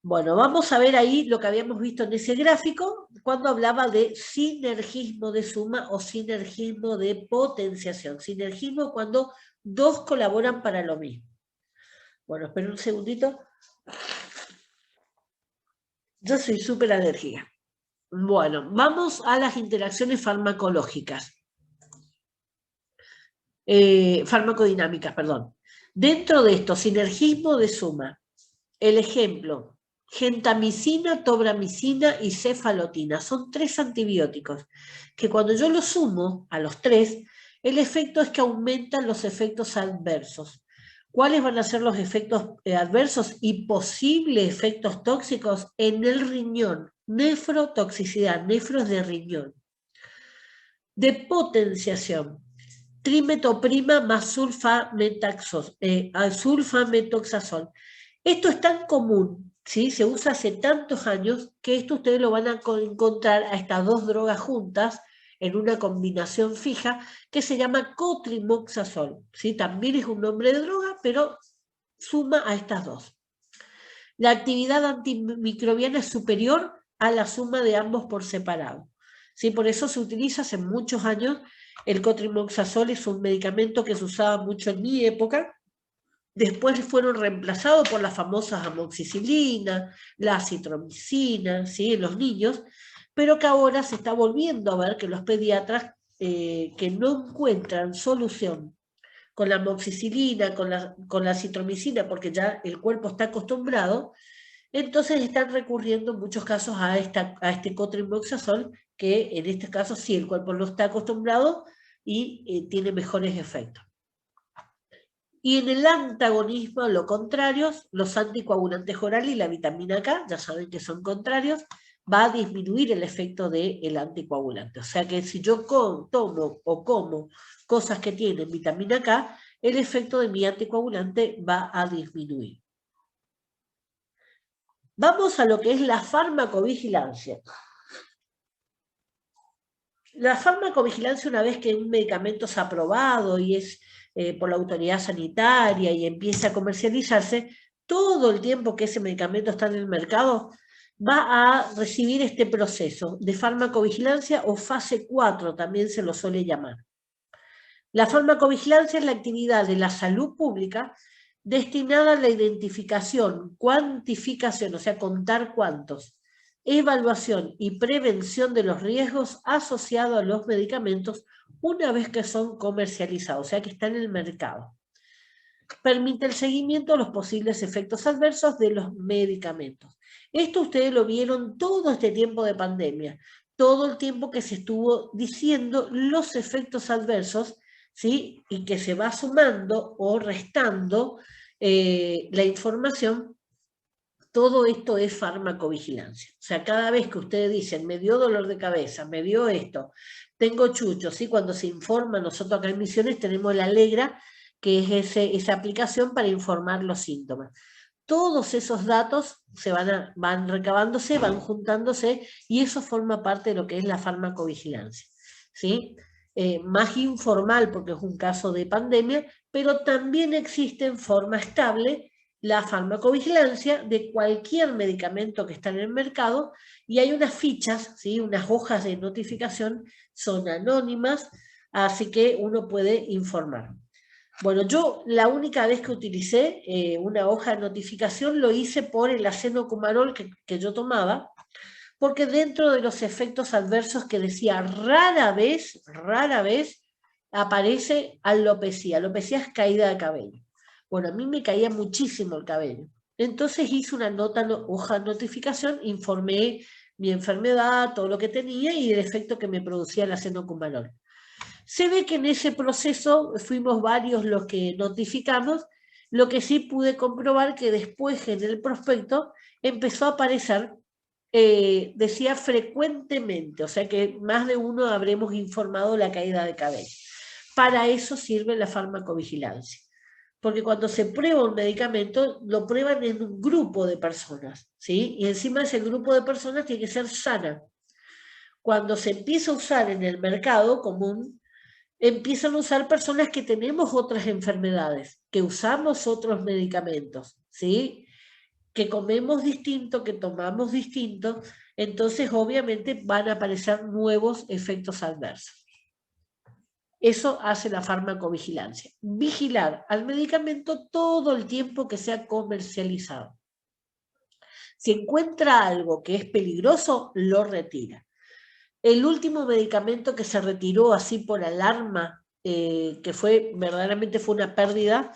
Speaker 1: Bueno, vamos a ver ahí lo que habíamos visto en ese gráfico cuando hablaba de sinergismo de suma o sinergismo de potenciación. Sinergismo cuando dos colaboran para lo mismo. Bueno, esperen un segundito. Yo soy súper alérgica. Bueno, vamos a las interacciones farmacológicas. Farmacodinámicas, perdón. Dentro de esto, sinergismo de suma. El ejemplo, gentamicina, tobramicina y cefalotina. Son 3 antibióticos que cuando yo los sumo a los 3, el efecto es que aumentan los efectos adversos. ¿Cuáles van a ser los efectos adversos y posibles efectos tóxicos en el riñón? Nefrotoxicidad, nefros de riñón. De potenciación, trimetoprima más sulfametoxazol. Esto es tan común, ¿sí? Se usa hace tantos años que esto ustedes lo van a encontrar a estas 2 drogas juntas en una combinación fija que se llama cotrimoxazol, ¿sí? También es un nombre de droga, pero suma a estas 2. La actividad antimicrobiana es superior a la suma de ambos por separado, ¿sí? Por eso se utiliza hace muchos años. El cotrimoxazol es un medicamento que se usaba mucho en mi época. Después fueron reemplazados por las famosas amoxicilina, la acitromicina, ¿sí? En los niños, pero que ahora se está volviendo a ver que los pediatras que no encuentran solución con la amoxicilina, con la acitromicina, porque ya el cuerpo está acostumbrado, entonces están recurriendo en muchos casos a este cotrimoxazol, que en este caso sí, el cuerpo no está acostumbrado y tiene mejores efectos. Y en el antagonismo, lo contrario, los anticoagulantes orales y la vitamina K, ya saben que son contrarios, va a disminuir el efecto del anticoagulante. O sea que si yo tomo o como cosas que tienen vitamina K, el efecto de mi anticoagulante va a disminuir. Vamos a lo que es la farmacovigilancia. La farmacovigilancia, una vez que un medicamento es aprobado y es por la autoridad sanitaria y empieza a comercializarse, todo el tiempo que ese medicamento está en el mercado va a recibir este proceso de farmacovigilancia o fase 4, también se lo suele llamar. La farmacovigilancia es la actividad de la salud pública destinada a la identificación, cuantificación, o sea, contar cuántos, evaluación y prevención de los riesgos asociados a los medicamentos una vez que son comercializados, o sea, que están en el mercado. Permite el seguimiento de los posibles efectos adversos de los medicamentos. Esto ustedes lo vieron todo este tiempo de pandemia, todo el tiempo que se estuvo diciendo los efectos adversos, ¿sí? Y que se va sumando o restando la información. Todo esto es farmacovigilancia. O sea, cada vez que ustedes dicen, me dio dolor de cabeza, me dio esto, tengo chuchos, ¿sí? Cuando se informa, nosotros acá en Misiones tenemos el Alegra, que es esa aplicación para informar los síntomas. Todos esos datos van recabándose, van juntándose, y eso forma parte de lo que es la farmacovigilancia, ¿sí? Más informal porque es un caso de pandemia, pero también existe en forma estable la farmacovigilancia de cualquier medicamento que está en el mercado, y hay unas fichas, ¿sí? Unas hojas de notificación, son anónimas, así que uno puede informar. Bueno, yo la única vez que utilicé una hoja de notificación lo hice por el acenocumarol que yo tomaba, porque dentro de los efectos adversos que decía rara vez aparece alopecia. Alopecia es caída de cabello. Bueno, a mí me caía muchísimo el cabello. Entonces hice una hoja de notificación, informé mi enfermedad, todo lo que tenía y el efecto que me producía el acenocumarol. Se ve que en ese proceso fuimos varios los que notificamos, lo que sí pude comprobar que después en el prospecto empezó a aparecer, decía frecuentemente, o sea que más de uno habremos informado la caída de cabello. Para eso sirve la farmacovigilancia, porque cuando se prueba un medicamento, lo prueban en un grupo de personas, ¿sí? Y encima ese grupo de personas tiene que ser sana. cuando se empieza a usar en el mercado común, empiezan a usar personas que tenemos otras enfermedades, que usamos otros medicamentos, ¿sí? Que comemos distinto, que tomamos distinto, entonces obviamente van a aparecer nuevos efectos adversos. Eso hace la farmacovigilancia. Vigilar al medicamento todo el tiempo que sea comercializado. Si encuentra algo que es peligroso, lo retira. El último medicamento que se retiró así por alarma, que verdaderamente fue una pérdida,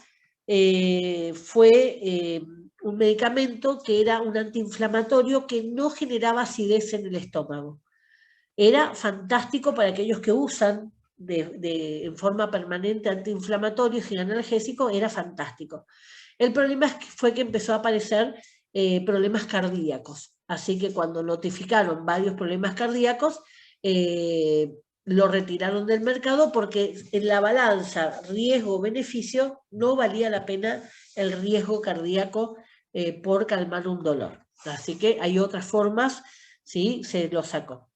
Speaker 1: fue un medicamento que era un antiinflamatorio que no generaba acidez en el estómago. Era fantástico para aquellos que usan en forma permanente antiinflamatorios y analgésicos, era fantástico. El problema fue que empezó a aparecer problemas cardíacos. Así que cuando notificaron varios problemas cardíacos, lo retiraron del mercado porque en la balanza riesgo-beneficio no valía la pena el riesgo cardíaco por calmar un dolor. Así que hay otras formas, ¿sí? Se lo sacó.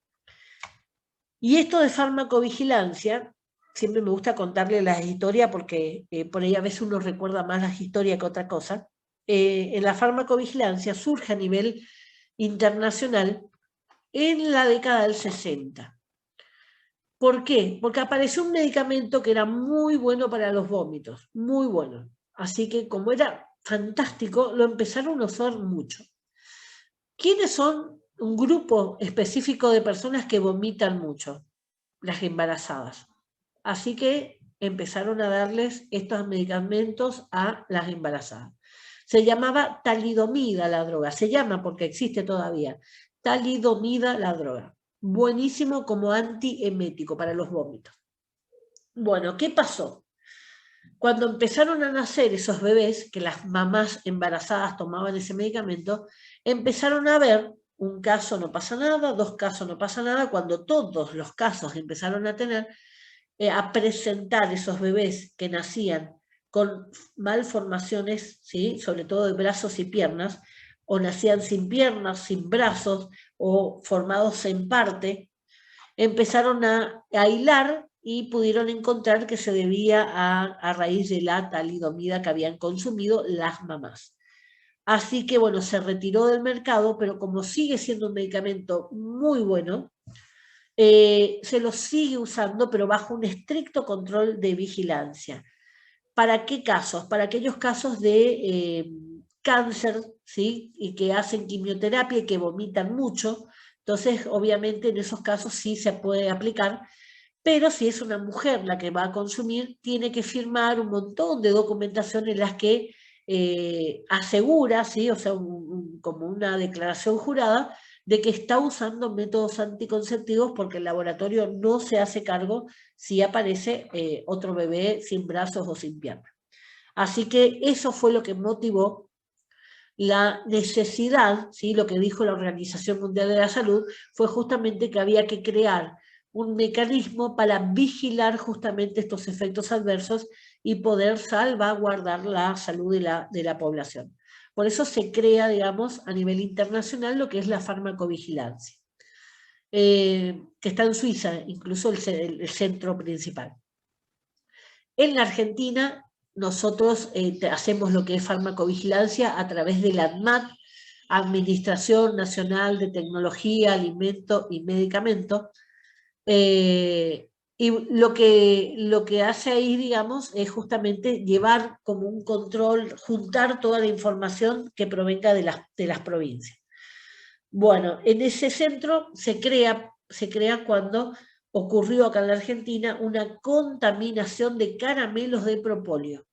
Speaker 1: Y esto de farmacovigilancia, siempre me gusta contarle las historias porque por ahí a veces uno recuerda más las historias que otra cosa. En la farmacovigilancia surge a nivel internacional en la década del 60. ¿Por qué? Porque apareció un medicamento que era muy bueno para los vómitos, muy bueno. Así que como era fantástico, lo empezaron a usar mucho. ¿Quiénes son un grupo específico de personas que vomitan mucho? Las embarazadas. Así que empezaron a darles estos medicamentos a las embarazadas. Se llamaba talidomida la droga, se llama porque existe todavía, talidomida la droga. Buenísimo como antiemético para los vómitos. Bueno, ¿qué pasó? Cuando empezaron a nacer esos bebés, que las mamás embarazadas tomaban ese medicamento, empezaron a ver, un caso no pasa nada, dos casos no pasa nada, cuando todos los casos empezaron a presentar esos bebés que nacían con malformaciones, ¿sí? Sobre todo de brazos y piernas, o nacían sin piernas, sin brazos, o formados en parte, empezaron a hilar y pudieron encontrar que se debía a raíz de la talidomida que habían consumido las mamás. Así que bueno, se retiró del mercado, pero como sigue siendo un medicamento muy bueno, se lo sigue usando, pero bajo un estricto control de vigilancia. ¿Para qué casos? Para aquellos casos de cáncer, ¿sí? Y que hacen quimioterapia y que vomitan mucho. Entonces, obviamente, en esos casos sí se puede aplicar, pero si es una mujer la que va a consumir, tiene que firmar un montón de documentación en las que asegura, ¿sí? O sea, como una declaración jurada, de que está usando métodos anticonceptivos porque el laboratorio no se hace cargo si aparece otro bebé sin brazos o sin piernas. Así que eso fue lo que motivó la necesidad, ¿sí? Lo que dijo la Organización Mundial de la Salud, fue justamente que había que crear un mecanismo para vigilar justamente estos efectos adversos y poder salvaguardar la salud de la población. Por eso se crea, digamos, a nivel internacional lo que es la farmacovigilancia, que está en Suiza, incluso el centro principal. En la Argentina, nosotros hacemos lo que es farmacovigilancia a través de la ANMAT, Administración Nacional de Tecnología, Alimento y Medicamento. Y lo que hace ahí, digamos, es justamente llevar como un control, juntar toda la información que provenga de las provincias. Bueno, en ese centro se crea cuando ocurrió acá en la Argentina una contaminación de caramelos de propóleo,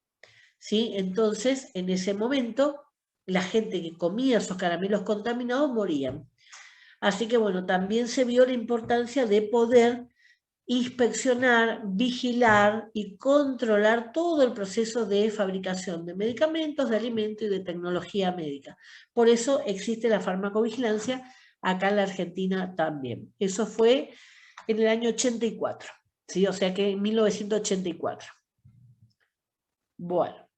Speaker 1: ¿sí? Entonces, en ese momento, la gente que comía esos caramelos contaminados morían. Así que, bueno, también se vio la importancia de poder inspeccionar, vigilar y controlar todo el proceso de fabricación de medicamentos, de alimentos y de tecnología médica. Por eso existe la farmacovigilancia acá en la Argentina también. Eso fue en el año 84, ¿sí? O sea que en 1984. Bueno,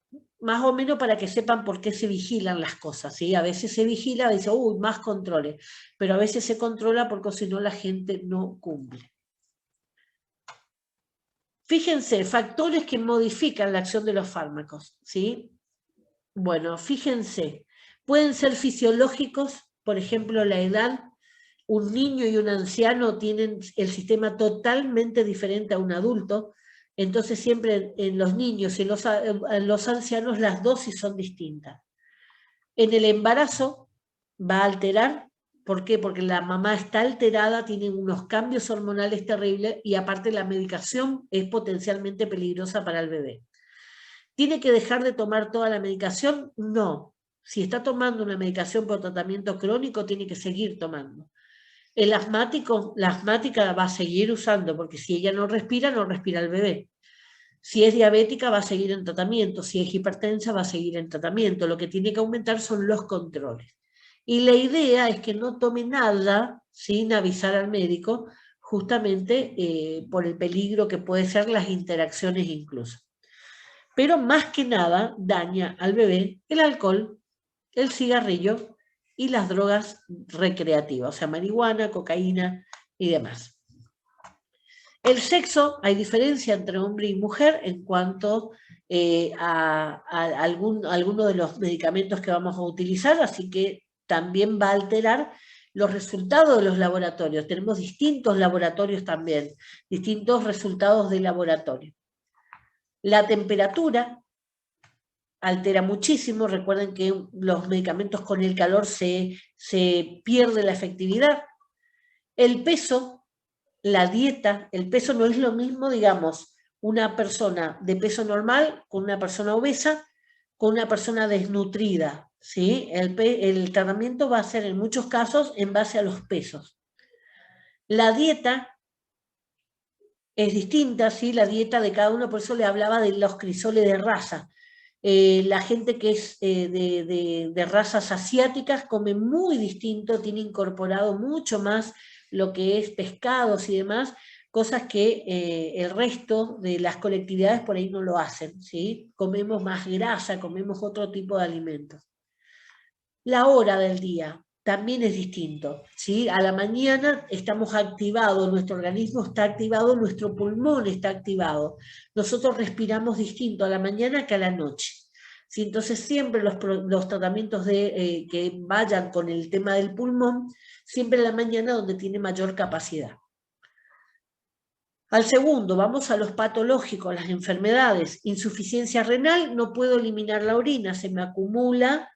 Speaker 1: más o menos para que sepan por qué se vigilan las cosas, ¿sí? A veces se vigila, dice, uy, más controles, pero a veces se controla porque si no la gente no cumple. Fíjense, factores que modifican la acción de los fármacos, ¿sí? Bueno, fíjense, pueden ser fisiológicos, por ejemplo, la edad. Un niño y un anciano tienen el sistema totalmente diferente a un adulto, entonces siempre en los niños y en los ancianos las dosis son distintas. En el embarazo va a alterar, ¿por qué? Porque la mamá está alterada, tiene unos cambios hormonales terribles y aparte la medicación es potencialmente peligrosa para el bebé. ¿Tiene que dejar de tomar toda la medicación? No. Si está tomando una medicación por tratamiento crónico, tiene que seguir tomando. El asmático, la asmática va a seguir usando, porque si ella no respira el bebé. Si es diabética va a seguir en tratamiento, si es hipertensa va a seguir en tratamiento. Lo que tiene que aumentar son los controles. Y la idea es que no tome nada sin avisar al médico, justamente por el peligro que puede ser las interacciones incluso. Pero más que nada daña al bebé el alcohol, el cigarrillo y las drogas recreativas, o sea, marihuana, cocaína y demás. El sexo, hay diferencia entre hombre y mujer en cuanto a alguno de los medicamentos que vamos a utilizar, así que también va a alterar los resultados de los laboratorios. Tenemos distintos laboratorios también, distintos resultados de laboratorio. La temperatura altera muchísimo, recuerden que los medicamentos con el calor se pierde la efectividad. El peso, la dieta, el peso no es lo mismo, digamos, una persona de peso normal con una persona obesa, con una persona desnutrida, ¿sí? El tratamiento va a ser en muchos casos en base a los pesos. La dieta es distinta, ¿sí? La dieta de cada uno, por eso le hablaba de los crisoles de raza. La gente que es de razas asiáticas come muy distinto, tiene incorporado mucho más lo que es pescados y demás, cosas que el resto de las colectividades por ahí no lo hacen, ¿sí? Comemos más grasa, comemos otro tipo de alimentos. La hora del día también es distinto, ¿sí? A la mañana estamos activados, nuestro organismo está activado, nuestro pulmón está activado. Nosotros respiramos distinto a la mañana que a la noche. ¿Sí? Entonces siempre los tratamientos que vayan con el tema del pulmón, siempre en la mañana donde tiene mayor capacidad. Al segundo, vamos a los patológicos, las enfermedades. Insuficiencia renal, no puedo eliminar la orina, se me acumula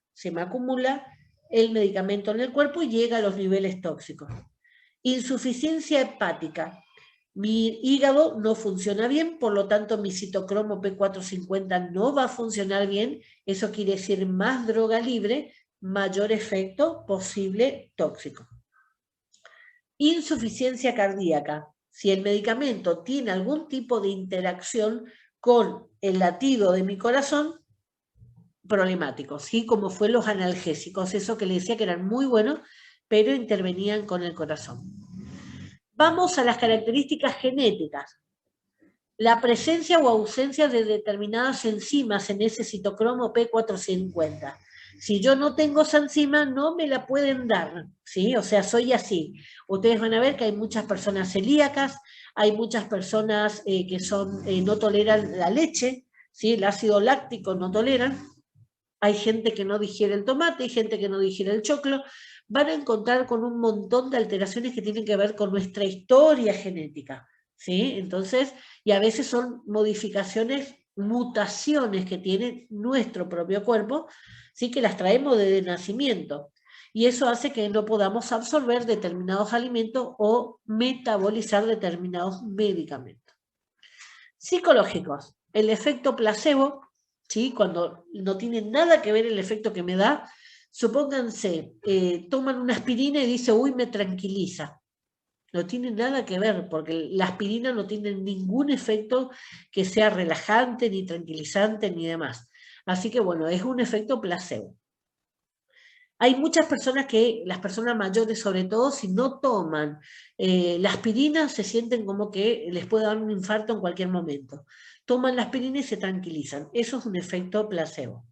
Speaker 1: el medicamento en el cuerpo y llega a los niveles tóxicos. Insuficiencia hepática, mi hígado no funciona bien, por lo tanto mi citocromo P450 no va a funcionar bien, eso quiere decir más droga libre, mayor efecto posible tóxico. Insuficiencia cardíaca, si el medicamento tiene algún tipo de interacción con el latido de mi corazón, problemático, ¿sí? Como fue los analgésicos, eso que le decía que eran muy buenos, pero intervenían con el corazón. Vamos a las características genéticas. La presencia o ausencia de determinadas enzimas en ese citocromo P450. Si yo no tengo esa enzima, no me la pueden dar, ¿sí? O sea, soy así. Ustedes van a ver que hay muchas personas celíacas, hay muchas personas que no toleran la leche, ¿sí? El ácido láctico no toleran. Hay gente que no digiere el tomate, hay gente que no digiere el choclo. Van a encontrar con un montón de alteraciones que tienen que ver con nuestra historia genética, ¿sí? Entonces, y a veces son modificaciones, mutaciones que tiene nuestro propio cuerpo, ¿sí? Que las traemos desde nacimiento. Y eso hace que no podamos absorber determinados alimentos o metabolizar determinados medicamentos. Psicológicos. El efecto placebo, ¿sí? Cuando no tiene nada que ver el efecto que me da, supónganse, toman una aspirina y dicen, uy, me tranquiliza. No tiene nada que ver, porque la aspirina no tiene ningún efecto que sea relajante, ni tranquilizante, ni demás. Así que bueno, es un efecto placebo. Hay muchas personas las personas mayores sobre todo, si no toman la aspirina, se sienten como que les puede dar un infarto en cualquier momento. Toman la aspirina y se tranquilizan. Eso es un efecto placebo.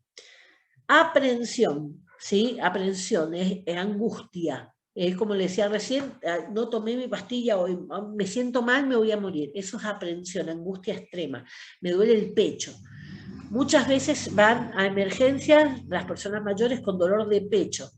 Speaker 1: Aprensión, ¿sí? Aprensión, es angustia. Es como le decía recién, no tomé mi pastilla hoy, me siento mal, me voy a morir. Eso es aprensión, angustia extrema. Me duele el pecho. Muchas veces van a emergencias las personas mayores con dolor de pecho.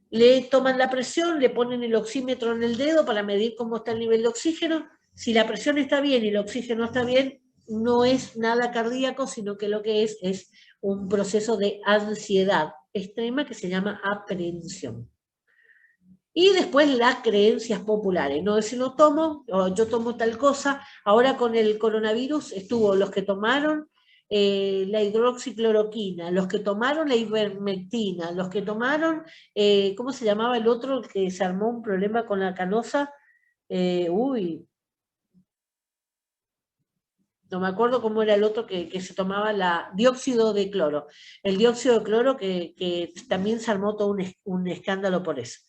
Speaker 1: Le toman la presión, le ponen el oxímetro en el dedo para medir cómo está el nivel de oxígeno. Si la presión está bien y el oxígeno está bien, no es nada cardíaco, sino que lo que es un proceso de ansiedad extrema que se llama aprensión. Y después las creencias populares, no, si no tomo, o yo tomo tal cosa. Ahora con el coronavirus estuvo los que tomaron la hidroxicloroquina, los que tomaron la ivermectina, los que tomaron, ¿cómo se llamaba el otro que se armó un problema con la canosa? No me acuerdo cómo era el otro que se tomaba la dióxido de cloro. El dióxido de cloro que también se armó todo un escándalo por eso.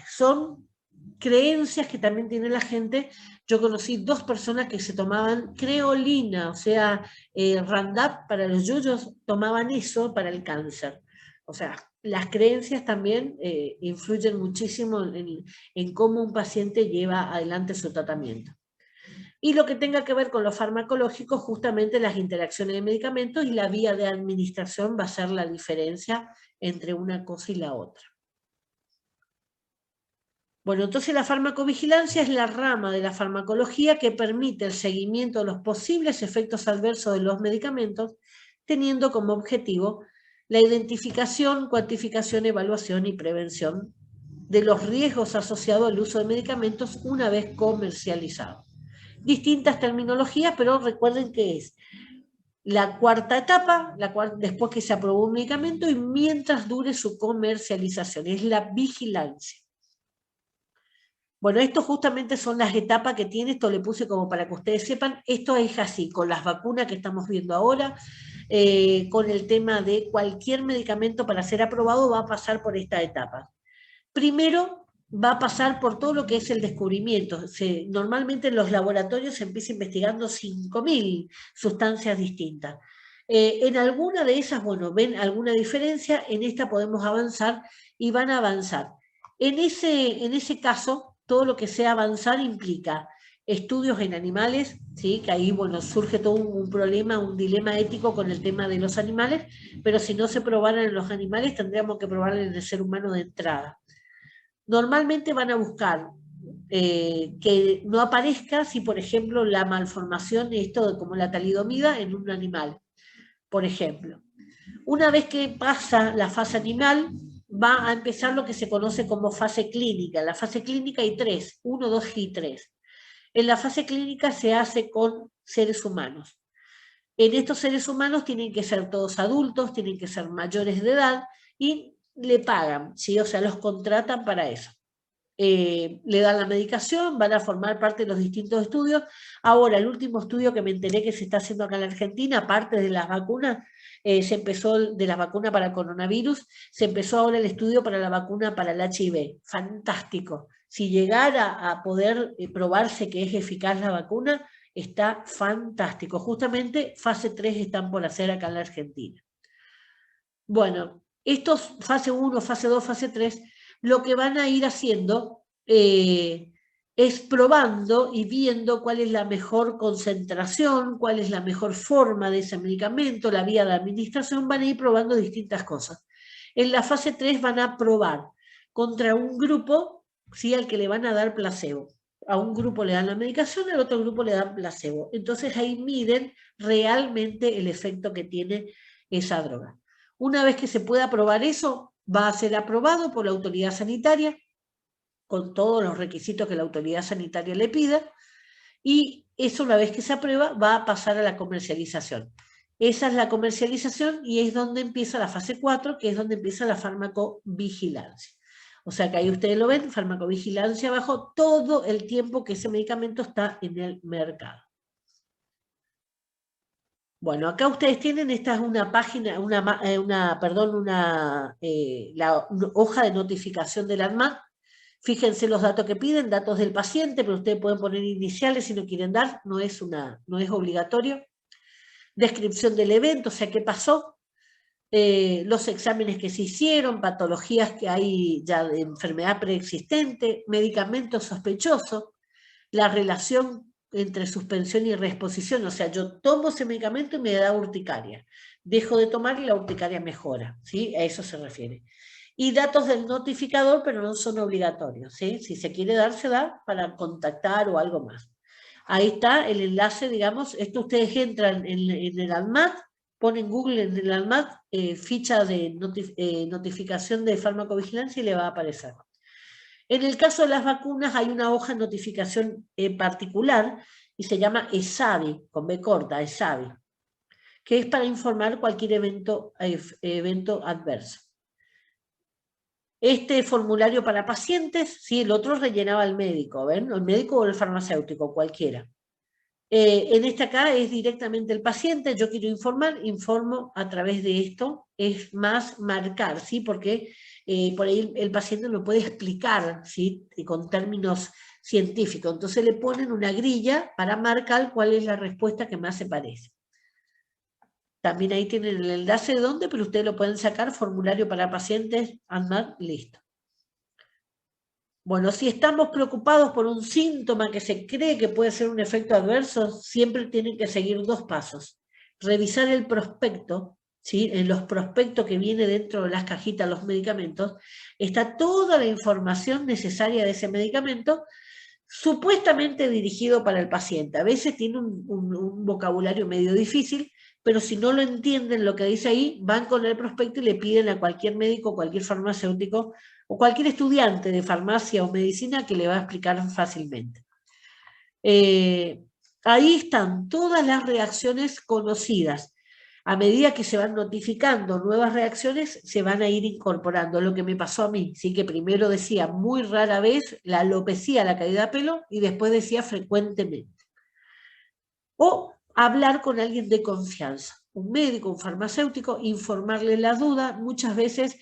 Speaker 1: Son creencias que también tiene la gente. Yo conocí 2 personas que se tomaban creolina, o sea, Roundup para los yuyos, tomaban eso para el cáncer. O sea, las creencias también influyen muchísimo en cómo un paciente lleva adelante su tratamiento. Y lo que tenga que ver con lo farmacológico, justamente las interacciones de medicamentos y la vía de administración va a ser la diferencia entre una cosa y la otra. Bueno, entonces la farmacovigilancia es la rama de la farmacología que permite el seguimiento de los posibles efectos adversos de los medicamentos, teniendo como objetivo la identificación, cuantificación, evaluación y prevención de los riesgos asociados al uso de medicamentos una vez comercializados. Distintas terminologías, pero recuerden que es la cuarta etapa, después que se aprobó un medicamento y mientras dure su comercialización, es la vigilancia. Bueno, esto justamente son las etapas que tiene, esto le puse como para que ustedes sepan, esto es así, con las vacunas que estamos viendo ahora, con el tema de cualquier medicamento para ser aprobado va a pasar por esta etapa. Primero va a pasar por todo lo que es el descubrimiento. Normalmente en los laboratorios se empieza investigando 5.000 sustancias distintas. En alguna de esas, bueno, ven alguna diferencia, en esta podemos avanzar y van a avanzar. En ese caso, todo lo que sea avanzar implica estudios en animales, ¿sí? Que ahí, bueno, surge todo un problema, un dilema ético con el tema de los animales, pero si no se probaran en los animales, tendríamos que probar en el ser humano de entrada. Normalmente van a buscar que no aparezca si, por ejemplo, la malformación, esto como la talidomida en un animal, por ejemplo. Una vez que pasa la fase animal, va a empezar lo que se conoce como fase clínica. En la fase clínica hay 3, 1, 2 y 3. En la fase clínica se hace con seres humanos. En estos seres humanos tienen que ser todos adultos, tienen que ser mayores de edad y le pagan, ¿sí? O sea, los contratan para eso. Le dan la medicación, van a formar parte de los distintos estudios. Ahora, el último estudio que me enteré que se está haciendo acá en la Argentina, aparte de las vacunas, se empezó de las vacunas para el coronavirus, se empezó ahora el estudio para la vacuna para el HIV. Fantástico. Si llegara a poder probarse que es eficaz la vacuna, está fantástico. Justamente fase 3 están por hacer acá en la Argentina. Bueno, estos fase 1, fase 2, fase 3, lo que van a ir haciendo es probando y viendo cuál es la mejor concentración, cuál es la mejor forma de ese medicamento, la vía de administración, van a ir probando distintas cosas. En la fase 3 van a probar contra un grupo, ¿sí? Al que le van a dar placebo. A un grupo le dan la medicación, al otro grupo le dan placebo. Entonces ahí miden realmente el efecto que tiene esa droga. Una vez que se pueda aprobar eso, va a ser aprobado por la autoridad sanitaria, con todos los requisitos que la autoridad sanitaria le pida, y eso una vez que se aprueba va a pasar a la comercialización. Esa es la comercialización y es donde empieza la fase 4, que es donde empieza la farmacovigilancia. O sea que ahí ustedes lo ven, farmacovigilancia bajo todo el tiempo que ese medicamento está en el mercado. Bueno, acá ustedes tienen, esta es una página, la hoja de notificación del ANMAT. Fíjense los datos que piden, datos del paciente, pero ustedes pueden poner iniciales si no quieren dar, no es obligatorio. Descripción del evento, o sea, qué pasó, los exámenes que se hicieron, patologías que hay ya de enfermedad preexistente, medicamentos sospechosos, la relación entre suspensión y reexposición, o sea, yo tomo ese medicamento y me da urticaria, dejo de tomar y la urticaria mejora, ¿sí? A eso se refiere. Y datos del notificador, pero no son obligatorios, ¿sí? Si se quiere dar, se da para contactar o algo más. Ahí está el enlace, digamos, esto ustedes entran en el ANMAT, ponen Google en el ANMAT, ficha de notificación de farmacovigilancia y le va a aparecer. En el caso de las vacunas hay una hoja de notificación particular y se llama ESAVI, con B corta, ESAVI, que es para informar cualquier evento adverso. Este formulario para pacientes, sí, el otro rellenaba el médico, ¿ven? El médico o el farmacéutico, cualquiera. En este acá es directamente el paciente, yo quiero informar, informo a través de esto, es más marcar, ¿sí? Porque por ahí el paciente no puede explicar, ¿sí? Con términos científicos, entonces le ponen una grilla para marcar cuál es la respuesta que más se parece. También ahí tienen el enlace de dónde, pero ustedes lo pueden sacar, formulario para pacientes, ANMAT, listo. Bueno, si estamos preocupados por un síntoma que se cree que puede ser un efecto adverso, siempre tienen que seguir dos pasos. Revisar el prospecto, ¿sí? En los prospectos que viene dentro de las cajitas, los medicamentos, está toda la información necesaria de ese medicamento, supuestamente dirigido para el paciente. A veces tiene un vocabulario medio difícil, pero si no lo entienden lo que dice ahí, van con el prospecto y le piden a cualquier médico, cualquier farmacéutico o cualquier estudiante de farmacia o medicina que le va a explicar fácilmente. Ahí están todas las reacciones conocidas. A medida que se van notificando nuevas reacciones, se van a ir incorporando. Lo que me pasó a mí, ¿sí? Que primero decía muy rara vez la alopecia, la caída de pelo, y después decía frecuentemente. O hablar con alguien de confianza, un médico, un farmacéutico, informarle la duda. Muchas veces,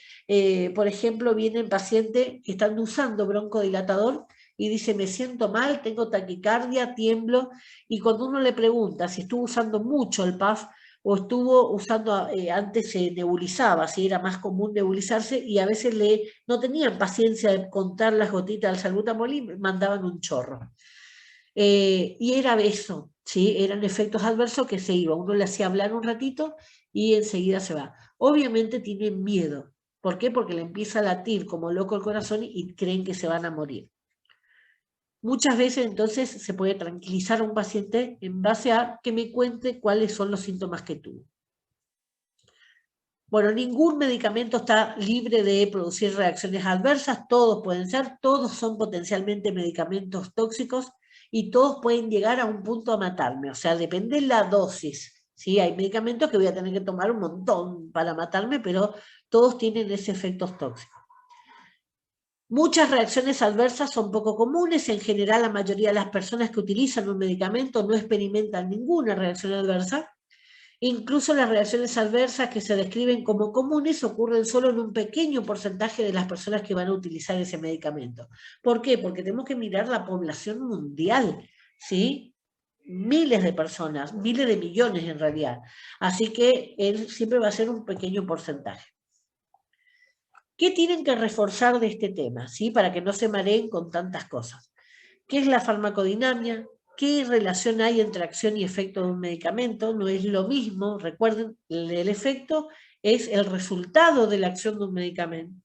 Speaker 1: por ejemplo, vienen pacientes que están usando broncodilatador y dice, me siento mal, tengo taquicardia, tiemblo, y cuando uno le pregunta si estuvo usando mucho el PAF o estuvo usando, antes se nebulizaba, si era más común nebulizarse, y a veces no tenían paciencia de contar las gotitas del salbutamol, mandaban un chorro. Y era eso, ¿sí? Eran efectos adversos que se iba. Uno le hacía hablar un ratito y enseguida se va. Obviamente tienen miedo. ¿Por qué? Porque le empieza a latir como loco el corazón y creen que se van a morir. Muchas veces entonces se puede tranquilizar a un paciente en base a que me cuente cuáles son los síntomas que tuvo. Bueno, ningún medicamento está libre de producir reacciones adversas, todos pueden ser, todos son potencialmente medicamentos tóxicos y todos pueden llegar a un punto a matarme, o sea, depende de la dosis, ¿sí? Hay medicamentos que voy a tener que tomar un montón para matarme, pero todos tienen ese efecto tóxico. Muchas reacciones adversas son poco comunes, en general la mayoría de las personas que utilizan un medicamento no experimentan ninguna reacción adversa. Incluso las reacciones adversas que se describen como comunes ocurren solo en un pequeño porcentaje de las personas que van a utilizar ese medicamento. ¿Por qué? Porque tenemos que mirar la población mundial, ¿sí? Miles de personas, miles de millones en realidad. Así que él siempre va a ser un pequeño porcentaje. ¿Qué tienen que reforzar de este tema? ¿Sí? Para que no se mareen con tantas cosas. ¿Qué es la farmacodinamia? ¿Qué relación hay entre acción y efecto de un medicamento? No es lo mismo, recuerden, el efecto es el resultado de la acción de un medicamento.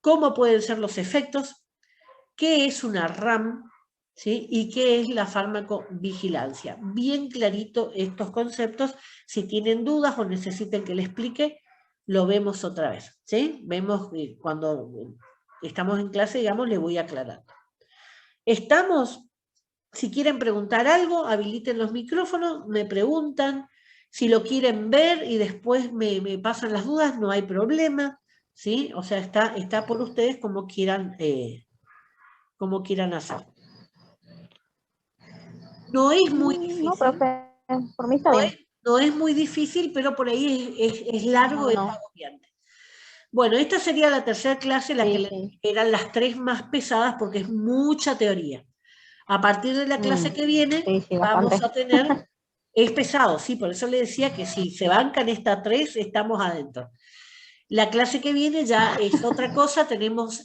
Speaker 1: ¿Cómo pueden ser los efectos? ¿Qué es una RAM? ¿Sí? ¿Y qué es la farmacovigilancia? Bien clarito estos conceptos. Si tienen dudas o necesiten que les explique, lo vemos otra vez. ¿Sí? Vemos cuando estamos en clase, digamos, les voy a aclarar. ¿Estamos? Si quieren preguntar algo, habiliten los micrófonos, me preguntan. Si lo quieren ver y después me pasan las dudas, no hay problema, ¿sí? O sea, está por ustedes como quieran hacer. No es muy difícil.
Speaker 2: No, profe, por mí está bien.
Speaker 1: No es muy difícil, pero por ahí es largo,
Speaker 2: No,
Speaker 1: es
Speaker 2: no.
Speaker 1: agobiante. Bueno, esta sería la tercera clase, la que
Speaker 2: Sí.
Speaker 1: eran las 3 más pesadas porque es mucha teoría. A partir de la clase que viene
Speaker 2: Sí, sí,
Speaker 1: vamos
Speaker 2: bastante.
Speaker 1: a tener, es pesado, sí, por eso le decía que si se bancan estas 3, estamos adentro. La clase que viene ya es otra cosa, tenemos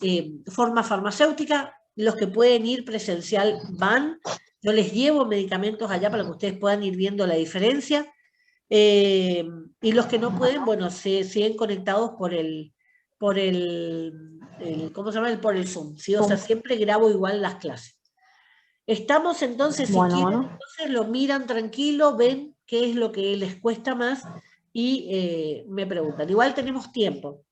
Speaker 1: forma farmacéutica, los que pueden ir presencial van, yo les llevo medicamentos allá para que ustedes puedan ir viendo la diferencia, y los que no pueden, bueno, se siguen conectados ¿cómo se llama? Por el Zoom, ¿sí? O sea, siempre grabo igual las clases. Estamos entonces, si
Speaker 2: Bueno,
Speaker 1: quieren,
Speaker 2: bueno.
Speaker 1: entonces lo miran tranquilo, ven qué es lo que les cuesta más y me preguntan. Igual tenemos tiempo.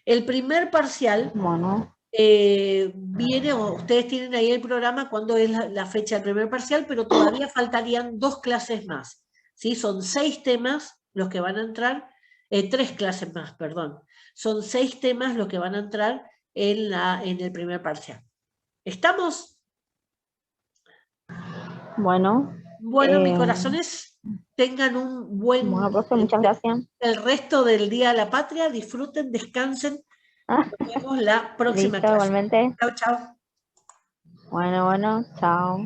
Speaker 1: El primer parcial
Speaker 2: Bueno,
Speaker 1: viene, o ustedes tienen ahí el programa cuando es la fecha del primer parcial, pero todavía faltarían 2 clases más. ¿Sí? Son 6 temas los que van a entrar, 3 clases más, perdón. Son 6 temas los que van a entrar en el primer parcial. ¿Estamos?
Speaker 2: bueno.
Speaker 1: Bueno, mis corazones, tengan un buen,
Speaker 2: Bueno, profe, muchas gracias.
Speaker 1: el resto del Día de la Patria, disfruten, descansen.
Speaker 2: Ah,
Speaker 1: Nos vemos la próxima
Speaker 2: listo,
Speaker 1: clase.
Speaker 2: igualmente.
Speaker 1: Chao, chao.
Speaker 2: Bueno, bueno, chao.